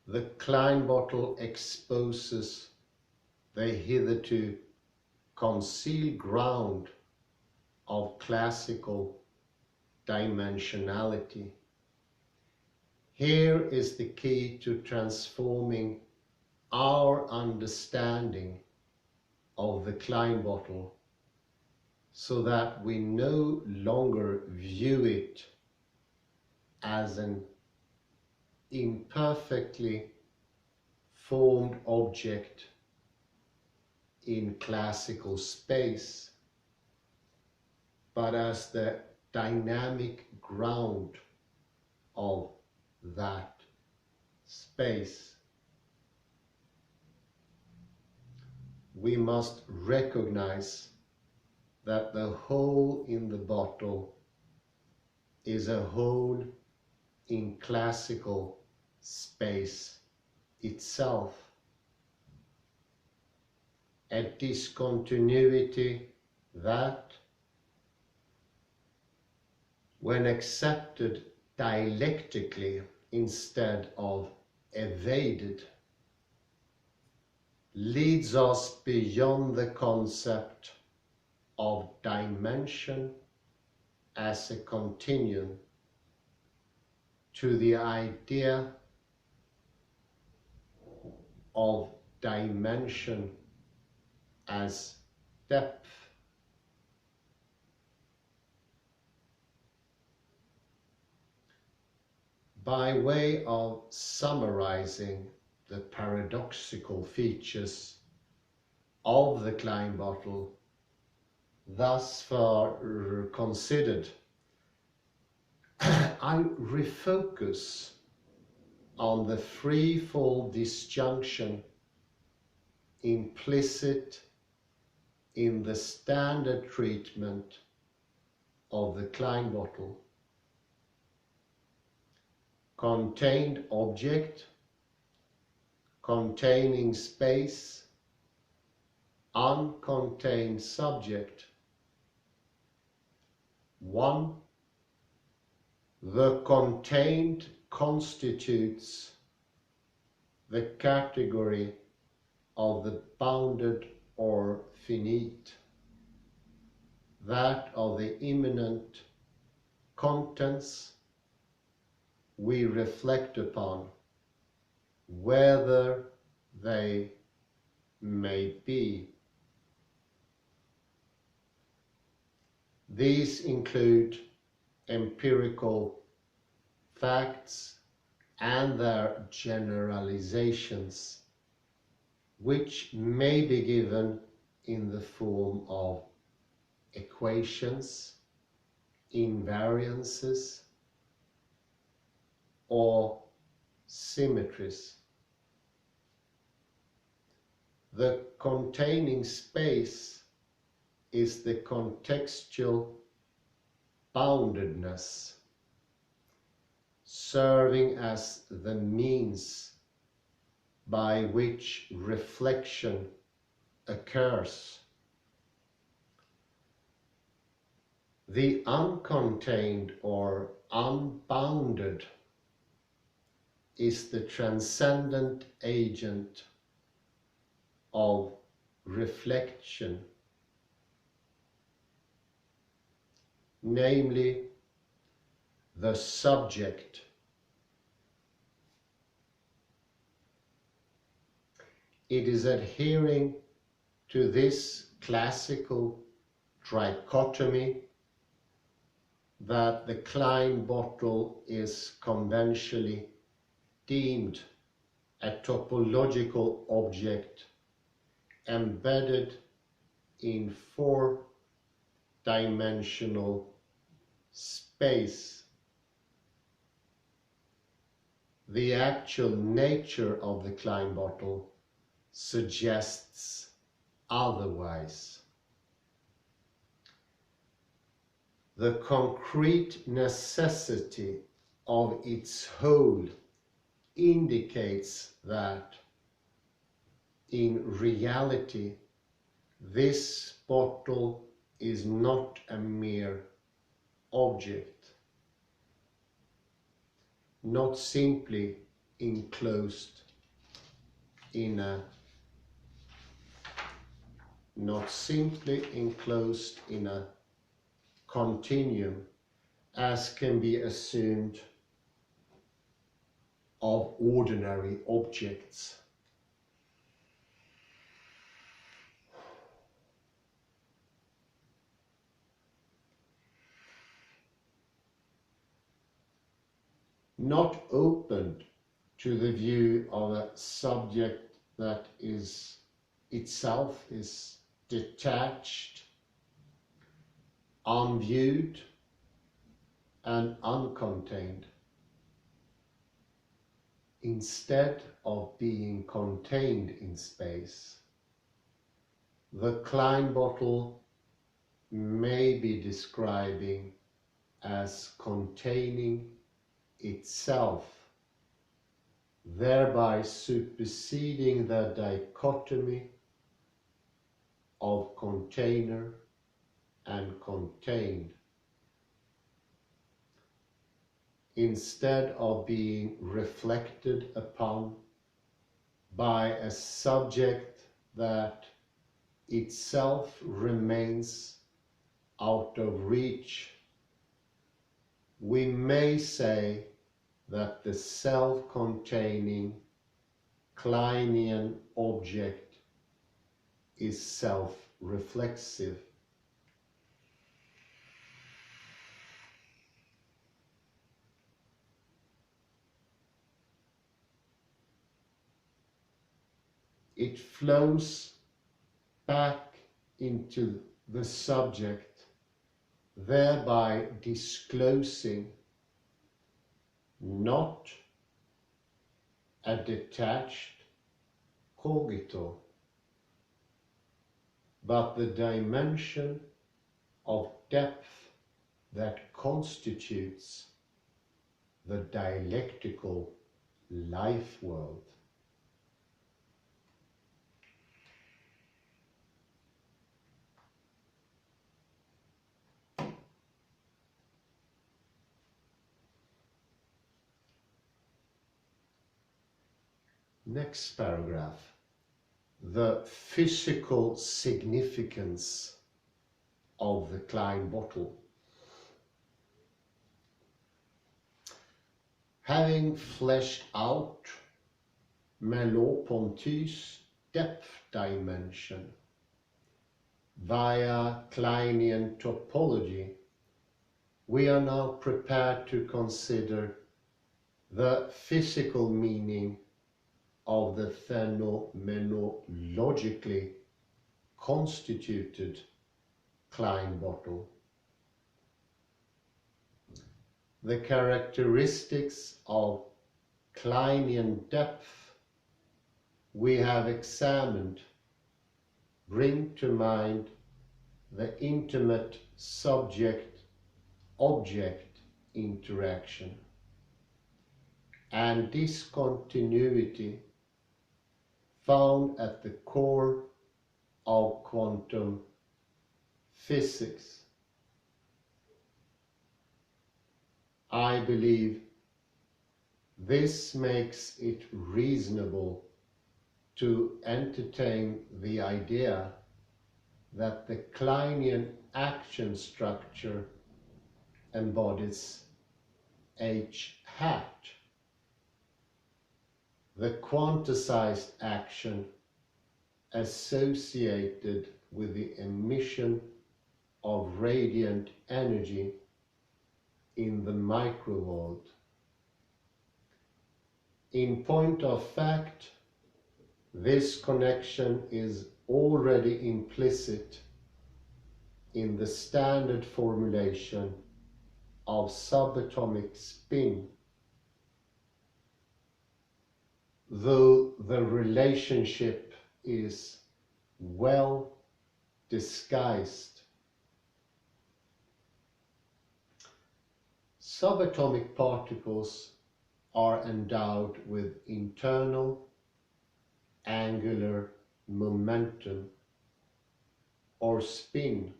the Klein bottle exposes the hitherto concealed ground of classical dimensionality. Here is the key to transforming our understanding of the Klein bottle, so that we no longer view it as an imperfectly formed object in classical space, but as the dynamic ground of that space. we must recognize that the hole in the bottle is a hole in classical space itself, a discontinuity that, when accepted dialectically instead of evaded, leads us beyond the concept of dimension as a continuum to the idea of dimension as depth. By way of summarizing the paradoxical features of the Klein bottle thus far considered, I refocus on the threefold disjunction implicit in the standard treatment of the Klein bottle: contained object, containing space, uncontained subject. 1. The contained constitutes the category of the bounded or finite, that of the immanent contents we reflect upon, whether they may be. These include empirical facts and their generalizations, which may be given in the form of equations, invariances, or symmetries. The containing space is the contextual boundedness, serving as the means by which reflection occurs. The uncontained or unbounded is the transcendent agent of reflection, namely the subject. It is adhering to this classical trichotomy that the Klein bottle is conventionally deemed a topological object embedded in four-dimensional space. The actual nature of the Klein bottle suggests otherwise. The concrete necessity of its whole indicates that, in reality, this bottle is not a mere object, not simply enclosed in a continuum, as can be assumed of ordinary objects. Not opened to the view of a subject that is itself is detached, unviewed, and uncontained. Instead of being contained in space, the Klein bottle may be describing as containing itself, thereby superseding the dichotomy of container and contained, instead of being reflected upon by a subject that itself remains out of reach. We may say that the self-containing Kleinian object is self-reflexive. It flows back into the subject, thereby disclosing not a detached cogito, but the dimension of depth that constitutes the dialectical life world. Next paragraph. The physical significance of the Klein bottle. Having fleshed out Merleau-Ponty's depth dimension via Kleinian topology, we are now prepared to consider the physical meaning of the phenomenologically constituted Klein bottle. The characteristics of Kleinian depth we have examined bring to mind the intimate subject-object interaction and discontinuity found at the core of quantum physics. I believe this makes it reasonable to entertain the idea that the Kleinian action structure embodies H hat, the quantized action associated with the emission of radiant energy in the microworld. In point of fact, this connection is already implicit in the standard formulation of subatomic spin, though the relationship is well disguised. Subatomic particles are endowed with internal angular momentum or spin.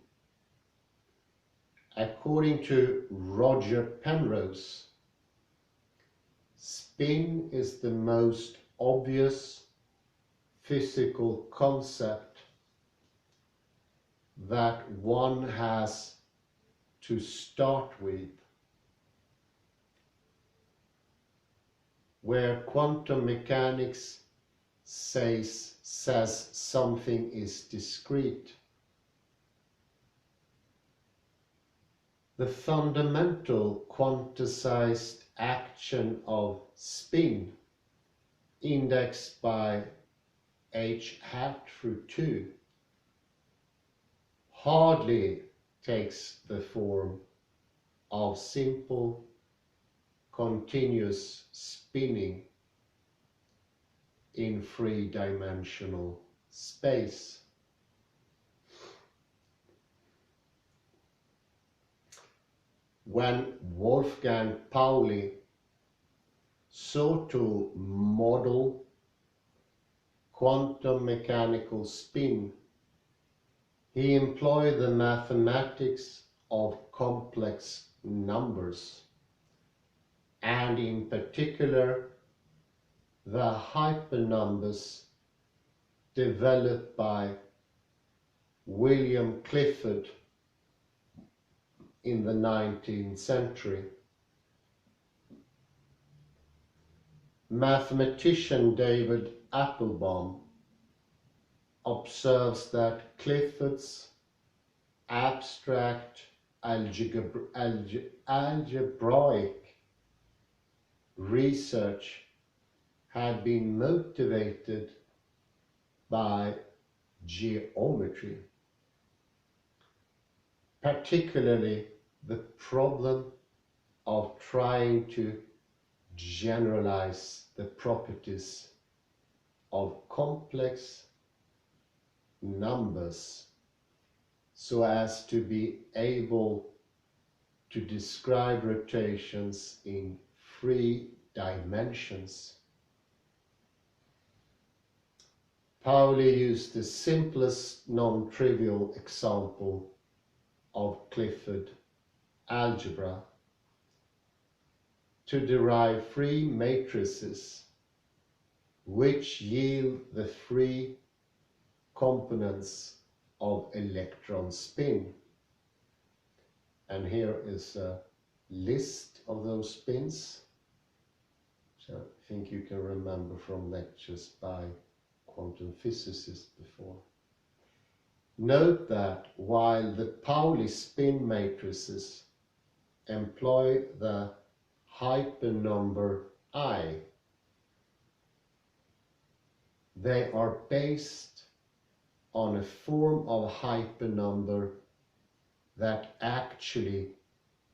According to Roger Penrose, spin is the most obvious physical concept that one has to start with, where quantum mechanics says something is discrete. The fundamental quantized action of spin, indexed by H hat through 2, hardly takes the form of simple continuous spinning in three-dimensional space. when Wolfgang Pauli sought to model quantum mechanical spin, he employed the mathematics of complex numbers, and in particular the hypernumbers developed by William Clifford in the 19th century. Mathematician David Applebaum observes that Clifford's abstract algebraic research had been motivated by geometry, particularly the problem of trying to generalize the properties of complex numbers so as to be able to describe rotations in 3 dimensions. Pauli used the simplest non-trivial example of Clifford algebra to derive 3 matrices which yield the 3 components of electron spin. And here is a list of those spins, which I think you can remember from lectures by quantum physicists before. Note that while the Pauli spin matrices employ the hypernumber I, they are based on a form of hypernumber that actually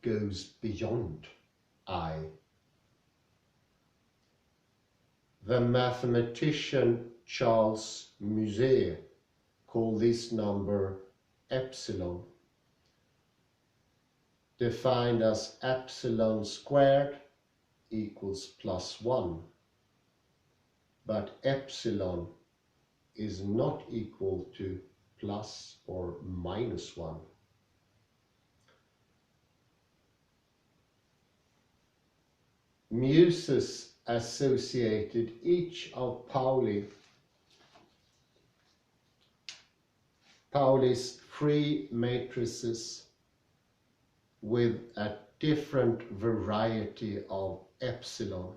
goes beyond I. The mathematician Charles Muset called this number epsilon, defined as epsilon squared equals +1, but epsilon is not equal to plus or minus 1. Muses associated each of Pauli's 3 matrices with a different variety of epsilon.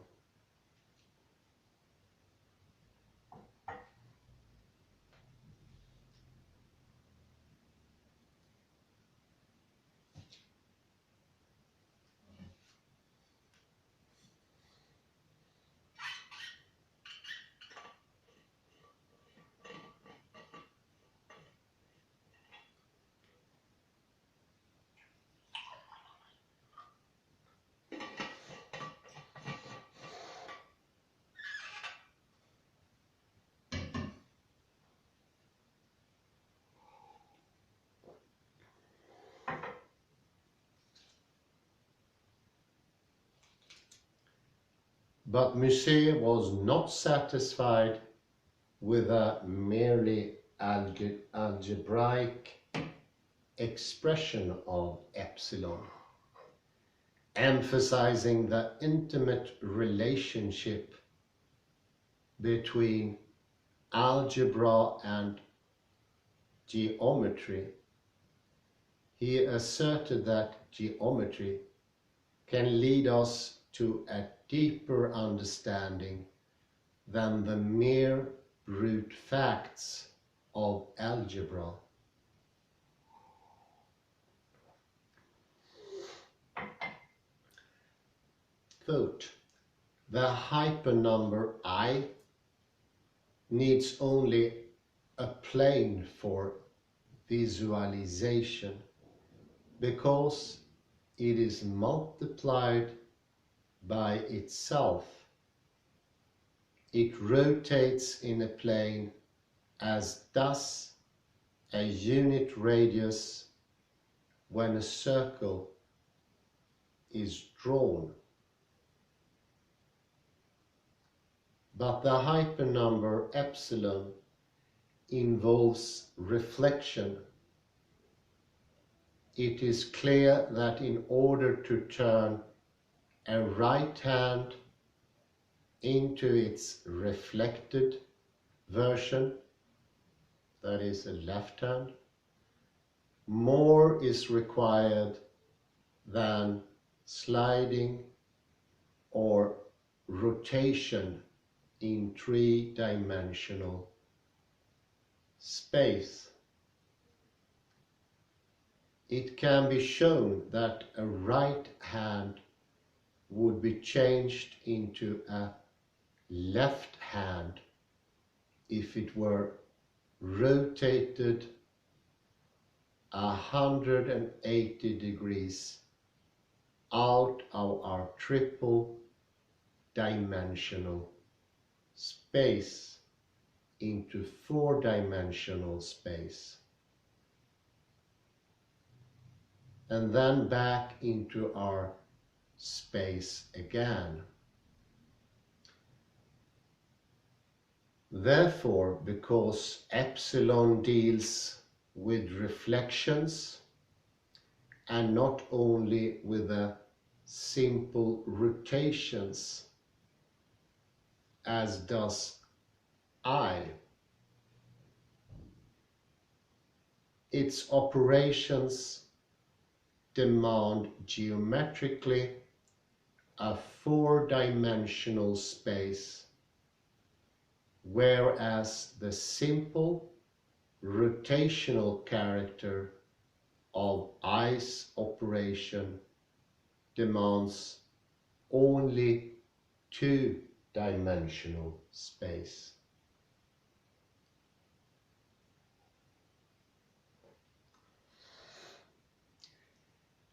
But Muset was not satisfied with a merely algebraic expression of epsilon, emphasizing the intimate relationship between algebra and geometry. He asserted that geometry can lead us to a deeper understanding than the mere brute facts of algebra. Quote, the hypernumber I needs only a plane for visualization because it is multiplied by itself. It rotates in a plane as does a unit radius when a circle is drawn. But the hypernumber epsilon involves reflection. It is clear that in order to turn a right hand into its reflected version, that is a left hand, more is required than sliding or rotation in three-dimensional space. It can be shown that a right hand would be changed into a left hand if it were rotated 180 degrees out of our triple dimensional space into four-dimensional space, and then back into our space again. Therefore, because epsilon deals with reflections and not only with the simple rotations as does I, its operations demand geometrically a four-dimensional space, whereas the simple rotational character of I's operation demands only two-dimensional space.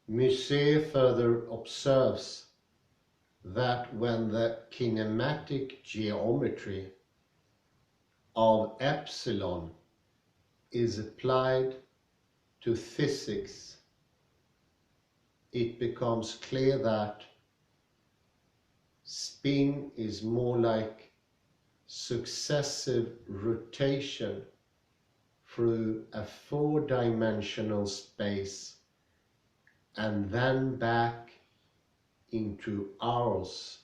Musset further observes that when the kinematic geometry of epsilon is applied to physics, it becomes clear that spin is more like successive rotation through a four-dimensional space and then back into ours,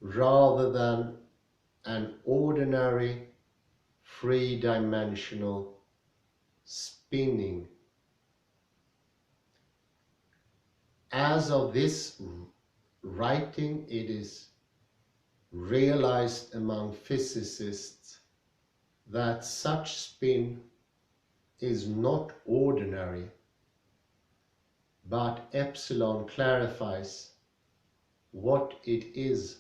rather than an ordinary three-dimensional spinning. As of this writing, it is realized among physicists that such spin is not ordinary, but epsilon clarifies what it is.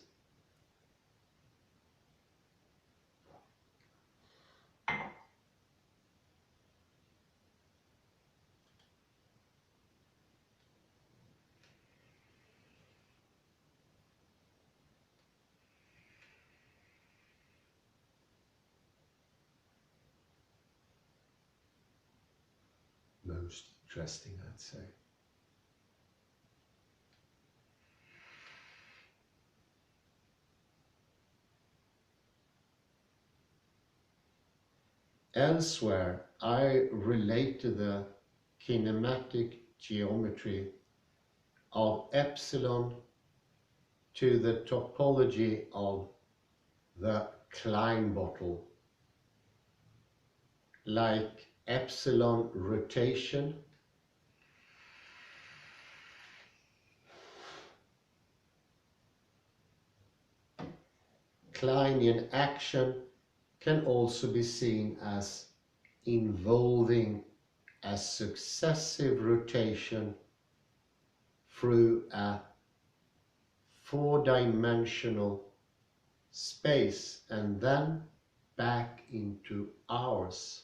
Most interesting, I'd say. Elsewhere, I relate to the kinematic geometry of epsilon to the topology of the Klein bottle, like epsilon rotation, Kleinian action can also be seen as involving a successive rotation through a four-dimensional space and then back into ours.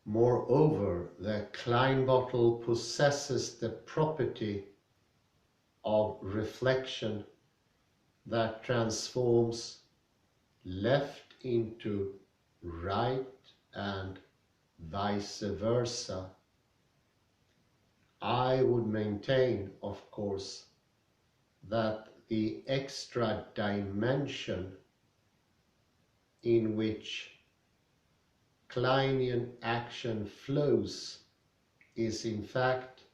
Moreover, the Klein bottle possesses the property of reflection that transforms left into right and vice versa. I would maintain, of course, that the extra dimension in which Kleinian action flows is in fact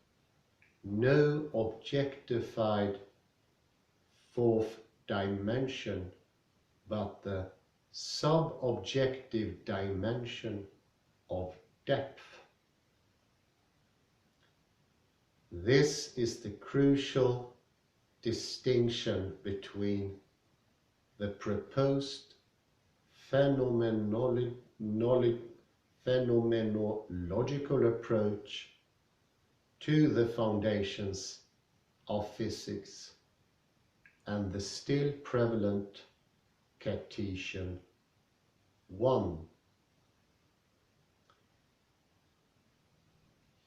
no objectified fourth dimension, but the sub-objective dimension of depth. This is the crucial distinction between the proposed phenomenological approach to the foundations of physics and the still prevalent Cartesian one.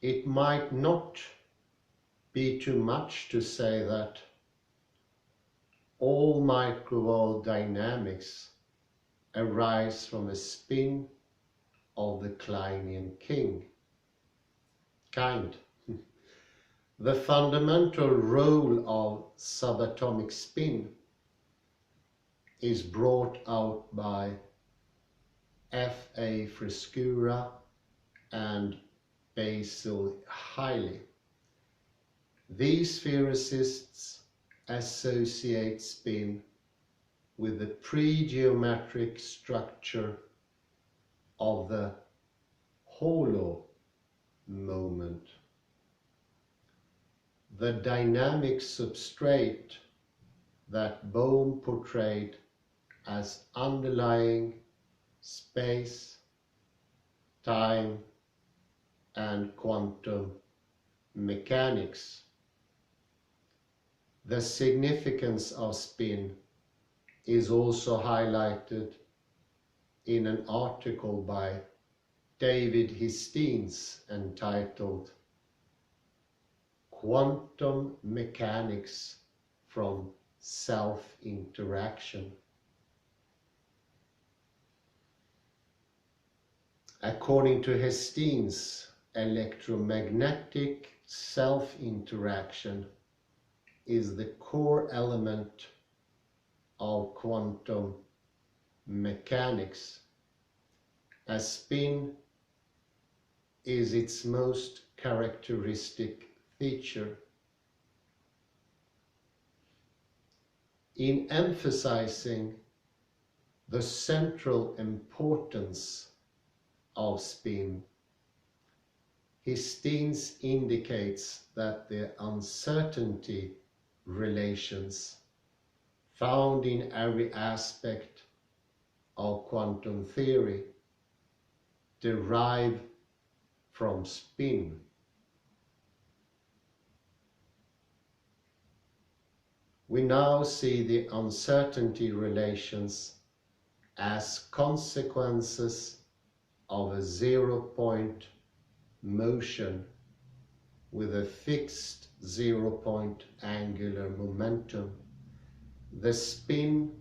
It might not be too much to say that all microworld dynamics arise from a spin of the Kleinian kind. The fundamental role of subatomic spin is brought out by F.A. Frescura and Basil Hiley. These theorists associate spin with the pre-geometric structure of the hollow moment, the dynamic substrate that Bohm portrayed as underlying space, time, and quantum mechanics. The significance of spin is also highlighted in an article by David Histines entitled Quantum Mechanics from Self-Interaction. According to Histines, electromagnetic self-interaction is the core element of quantum mechanics, as spin is its most characteristic feature. In emphasizing the central importance of spin, Histines indicates that the uncertainty relations found in every aspect of quantum theory derive from spin. We now see the uncertainty relations as consequences of a zero-point motion with a fixed zero-point angular momentum, the spin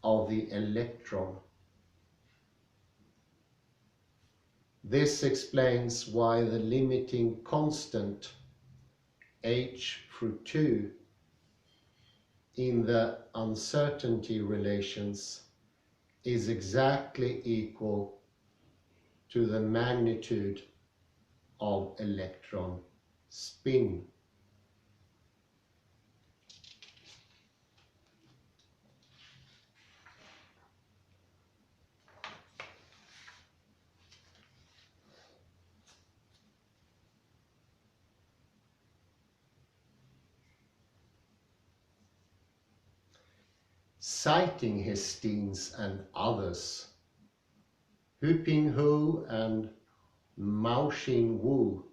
of the electron. This explains why the limiting constant h through 2 in the uncertainty relations is exactly equal to the magnitude of electron spin. Citing Histines and others, Hu-Ping Hu and Mao-Xin Wu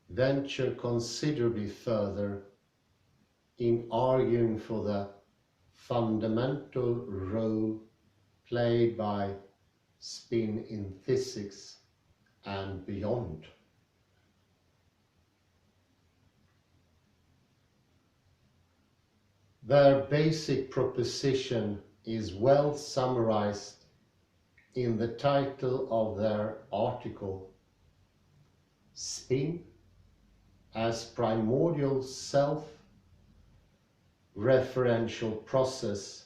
venture considerably further in arguing for the fundamental role played by spin in physics and beyond. Their basic proposition is well summarized in the title of their article, Spin as primordial self-referential process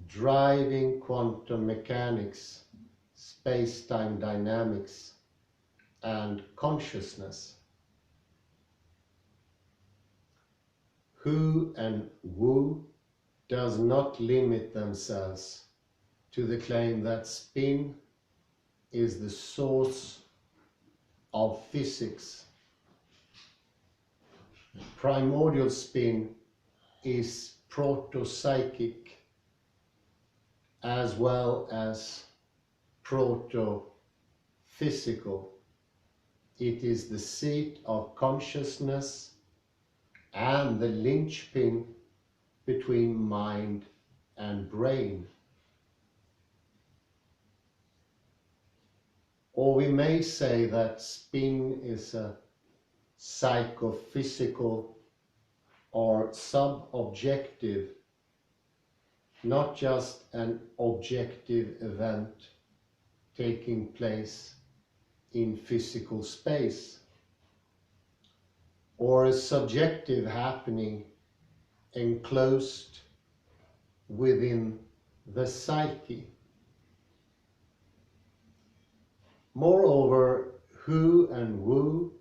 driving quantum mechanics, space-time dynamics, and consciousness. Hu and Wu does not limit themselves to the claim that spin is the source of physics. Primordial spin is proto-psychic as well as proto-physical. It is the seat of consciousness and the linchpin between mind and brain. Or we may say that spin is a psychophysical or sub-objective, not just an objective event taking place in physical space, or a subjective happening enclosed within the psyche. Moreover, Hu and Wu,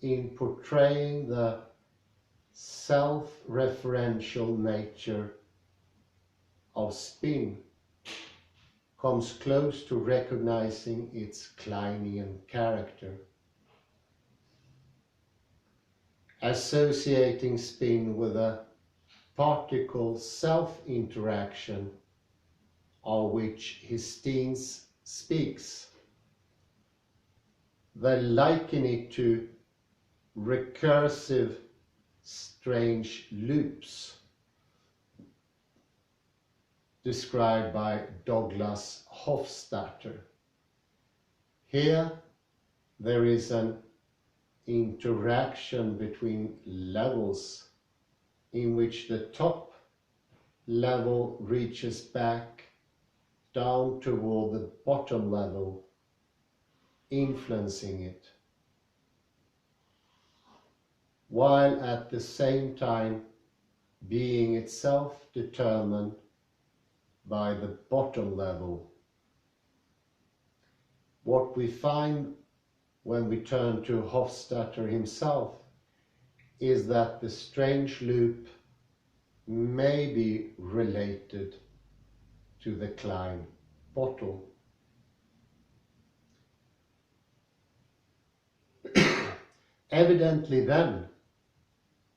in portraying the self-referential nature of spin, comes close to recognizing its Kleinian character. Associating spin with a particle self-interaction of which Histines speaks. They liken it to recursive strange loops described by Douglas Hofstadter. Here there is an interaction between levels in which the top level reaches back down toward the bottom level, influencing it, while at the same time being itself determined by the bottom level. What we find when we turn to Hofstadter himself is that the strange loop may be related to the Klein bottle. Evidently then,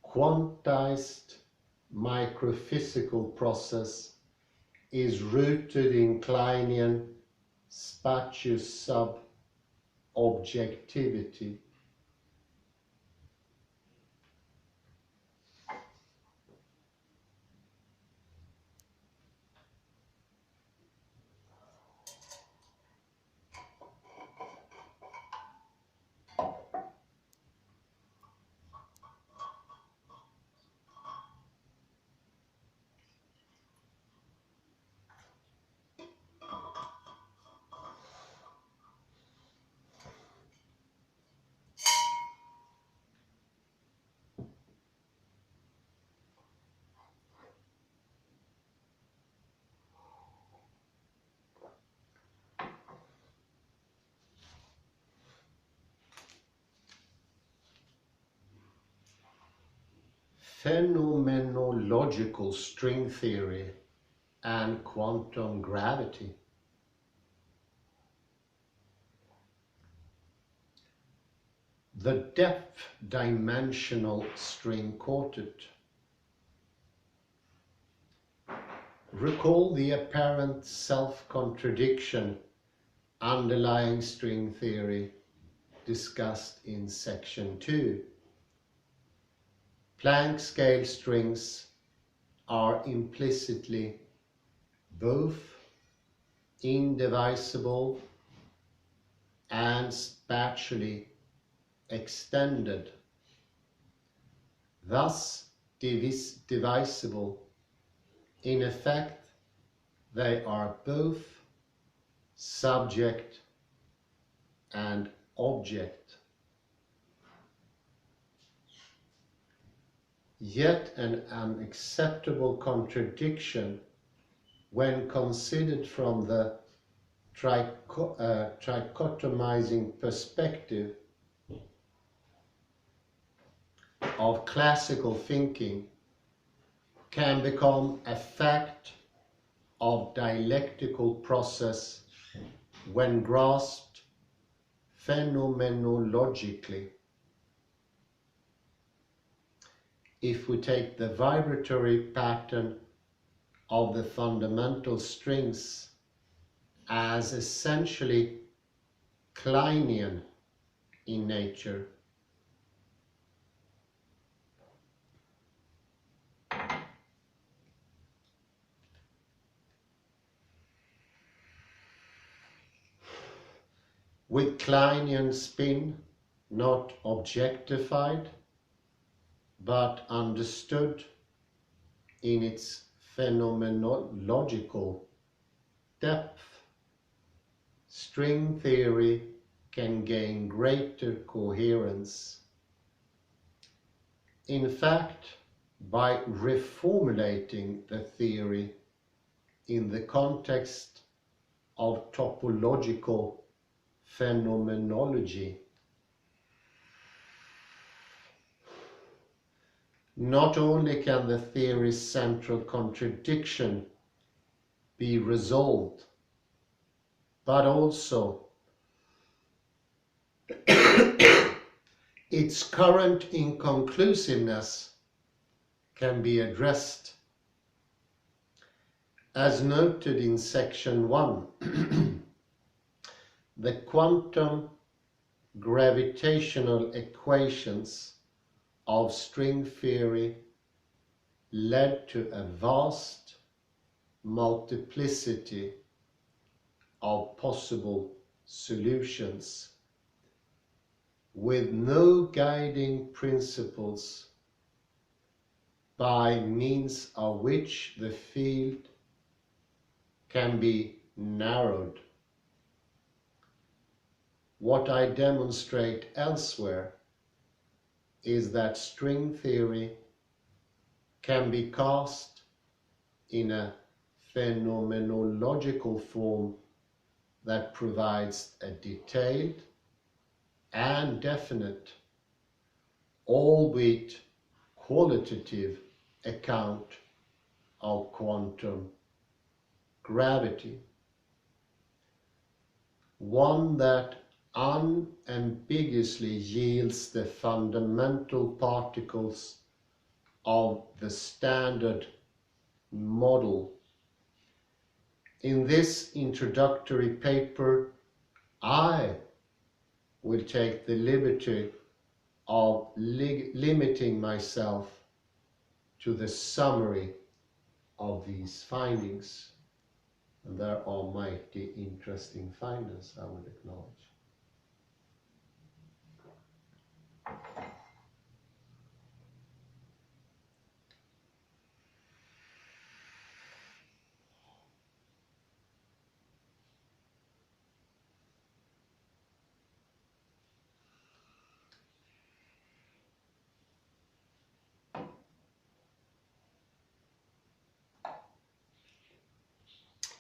quantized microphysical process is rooted in Kleinian spatius sub-objectivity. Phenomenological string theory and quantum gravity. The depth-dimensional string quartet. Recall the apparent self-contradiction underlying string theory discussed in section 2. Planck scale strings are implicitly both indivisible and spatially extended, thus divisible. In effect, they are both subject and object. yet an unacceptable contradiction when considered from the trichotomizing perspective of classical thinking, can become a fact of dialectical process when grasped phenomenologically. If we take the vibratory pattern of the fundamental strings as essentially Kleinian in nature, with Kleinian spin not objectified but understood in its phenomenological depth, string theory can gain greater coherence. In fact, by reformulating the theory in the context of topological phenomenology, not only can the theory's central contradiction be resolved, but also its current inconclusiveness can be addressed. As noted in section 1, the quantum gravitational equations of string theory led to a vast multiplicity of possible solutions, with no guiding principles by means of which the field can be narrowed. What I demonstrate elsewhere is that string theory can be cast in a phenomenological form that provides a detailed and definite, albeit qualitative, account of quantum gravity, one that unambiguously yields the fundamental particles of the standard model. In this introductory paper, I will take the liberty of limiting myself to the summary of these findings. And there are mighty interesting findings, I would acknowledge.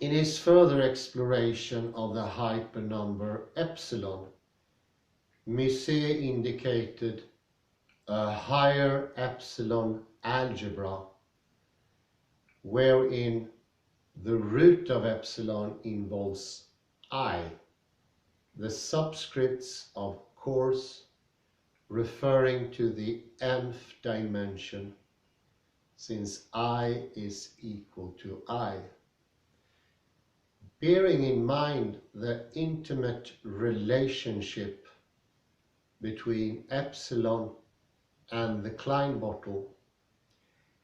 In his further exploration of the hypernumber epsilon, Musset indicated a higher epsilon algebra, wherein the root of epsilon involves I, the subscripts of course referring to the nth dimension, since I is equal to I. Bearing in mind the intimate relationship between epsilon and the Klein bottle,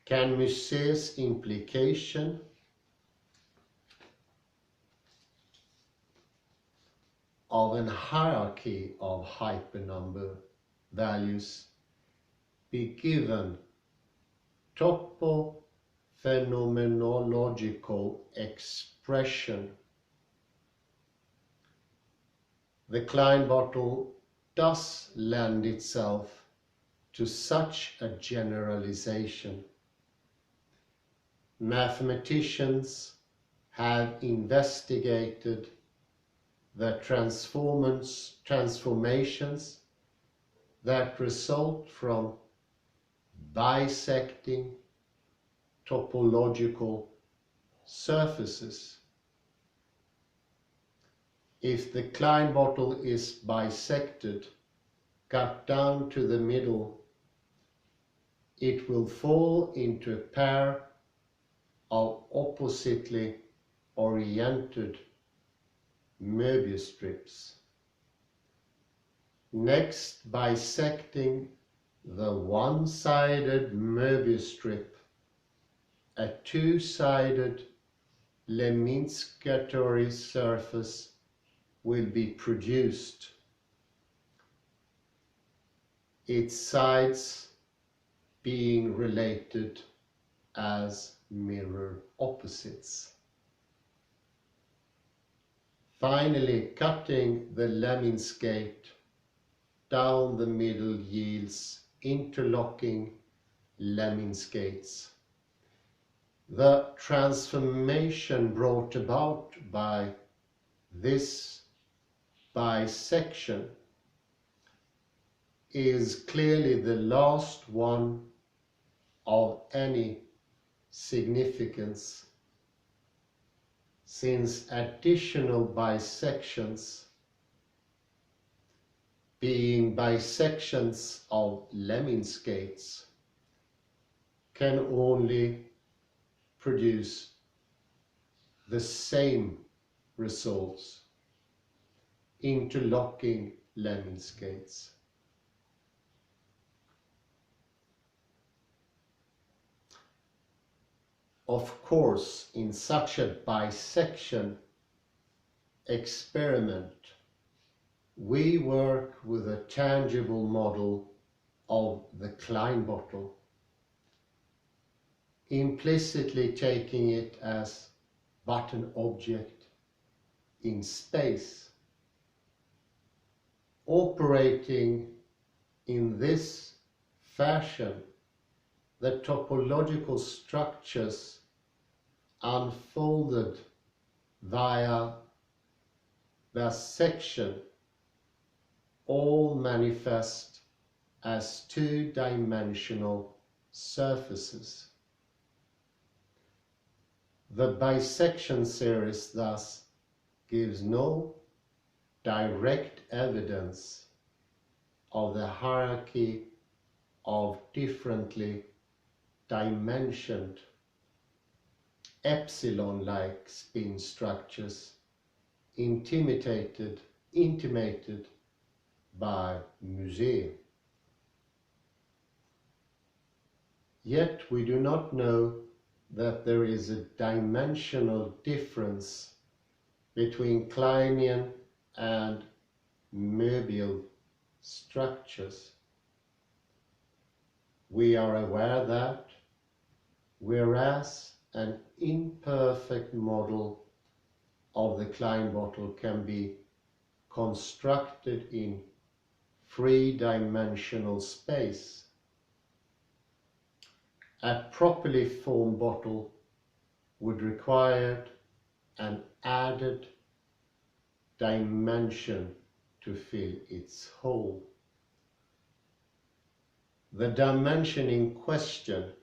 can Musset's implication of an hierarchy of hypernumber values be given topo-phenomenological expression? The Klein bottle does lend itself to such a generalization. Mathematicians have investigated the transformations that result from bisecting topological surfaces. If the Klein bottle is bisected, cut down to the middle, it will fall into a pair of oppositely oriented Möbius strips. Next, bisecting the one-sided Möbius strip, a two-sided Lemniscatory surface will be produced, its sides being related as mirror opposites. Finally, cutting the lemniscate down the middle yields interlocking lemniscates. The transformation brought about by this bisection is clearly the last one of any significance, since additional bisections, being bisections of lemniscates, can only produce the same results, interlocking lemniscates. Of course, in such a bisection experiment, we work with a tangible model of the Klein bottle, implicitly taking it as but an object in space. Operating in this fashion, the topological structures unfolded via bisection all manifest as two-dimensional surfaces. The bisection series thus gives no direct evidence of the hierarchy of differently dimensioned epsilon-like spin structures intimated by Musée. Yet we do not know that there is a dimensional difference between Kleinian and Möbius structures. We are aware that, whereas an imperfect model of the Klein bottle can be constructed in three-dimensional space, a properly formed bottle would require an added dimension to fill its hole. The dimension in question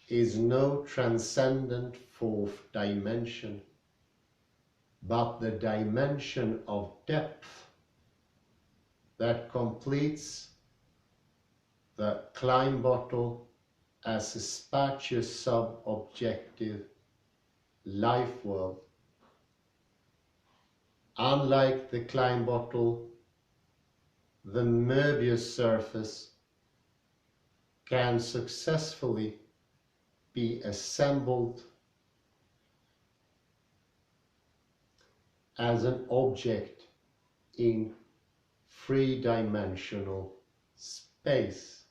is no transcendent fourth dimension, but the dimension of depth that completes the Klein bottle as a spatial sub-objective life world. Unlike the Klein bottle, the Möbius surface can successfully be assembled as an object in three-dimensional space.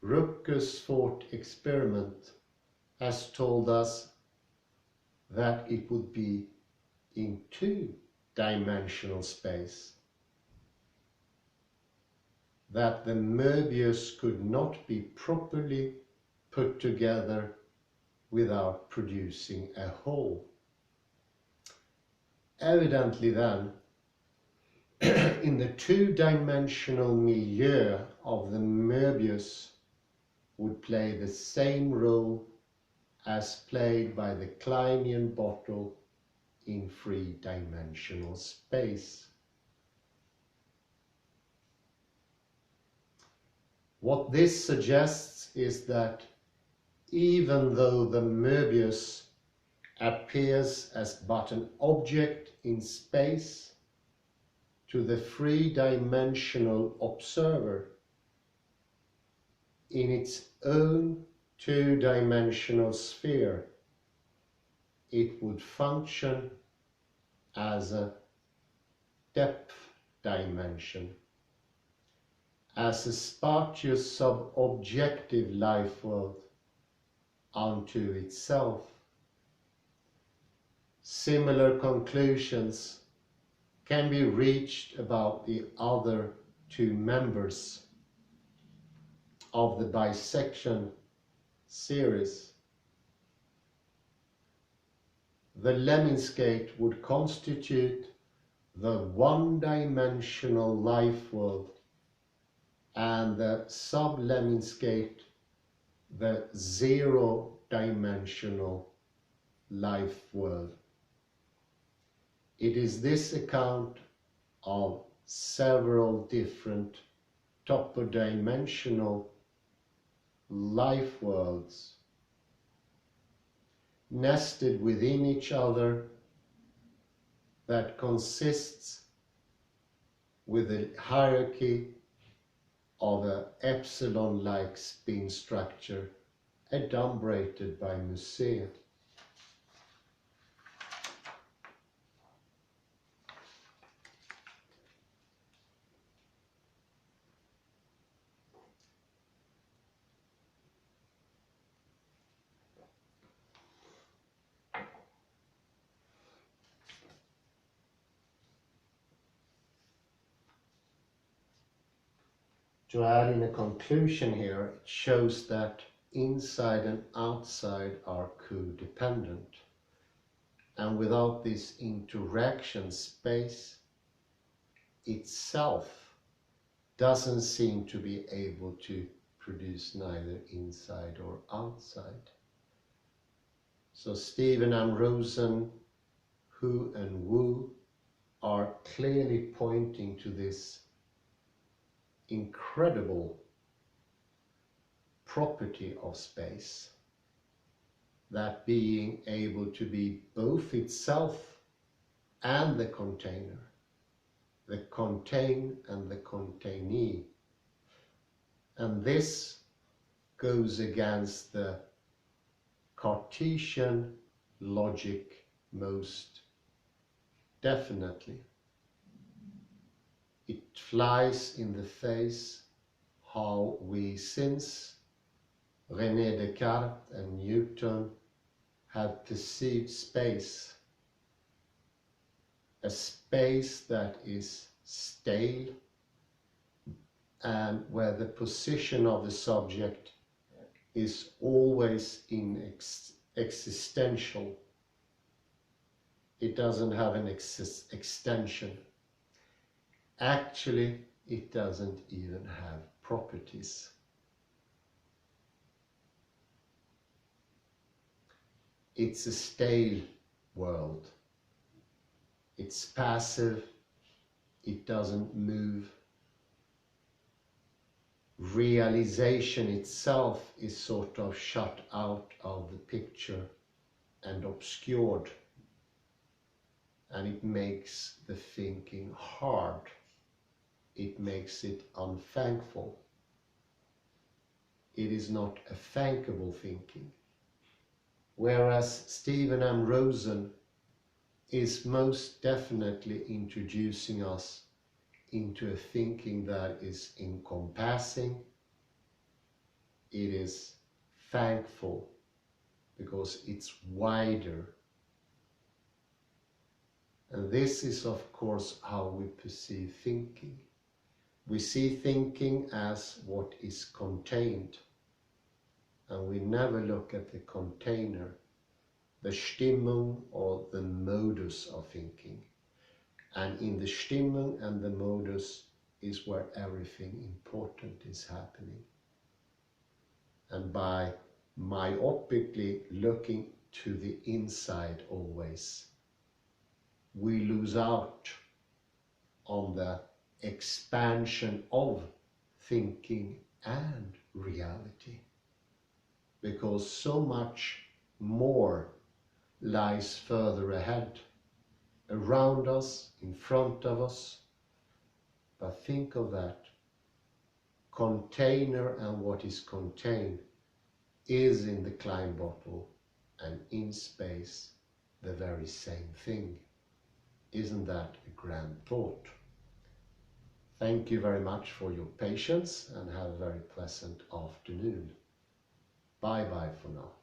Rutger's fourth experiment has told us that it would be in two-dimensional space. that the Möbius could not be properly put together without producing a whole. Evidently then, in the two-dimensional milieu of the Möbius would play the same role as played by the Kleinian bottle in three-dimensional space. What this suggests is that even though the Möbius appears as but an object in space to the three-dimensional observer, in its own two-dimensional sphere, it would function as a depth dimension, as a spatial sub-objective life world unto itself. Similar conclusions can be reached about the other two members of the bisection series. The lemniscate would constitute the one-dimensional life world and the sub-lemniscate the zero-dimensional life world. It is this account of several different topodimensional life worlds nested within each other that consists with a hierarchy of an epsilon-like spin structure adumbrated by Musée. To add in a conclusion here, it shows that inside and outside are codependent. And without this interaction, space itself doesn't seem to be able to produce neither inside or outside. So Stephen M Rosen, Hu and Wu are clearly pointing to this incredible property of space, that being able to be both itself and the container, the contain and the containee. And this goes against the Cartesian logic most definitely. It flies in the face how we, since René Descartes and Newton, have perceived space, a space that is stale and where the position of the subject is always existential. It doesn't have an extension. Actually, it doesn't even have properties. It's a stale world. It's passive. It doesn't move. Realization itself is sort of shut out of the picture and obscured. And it makes the thinking hard. It makes it unthankful. It is not a thankable thinking. Whereas Stephen M Rosen is most definitely introducing us into a thinking that is encompassing. It is thankful because it's wider. And this is, of course, how we perceive thinking. We see thinking as what is contained, and we never look at the container, the Stimmung or the modus of thinking. And in the Stimmung and the modus is where everything important is happening. And by myopically looking to the inside always, we lose out on the expansion of thinking and reality, because so much more lies further ahead, around us, in front of us. But think of that. Container and what is contained is in the Klein bottle, and in space the very same thing. Isn't that a grand thought? Thank you very much for your patience and have a very pleasant afternoon. Bye bye for now.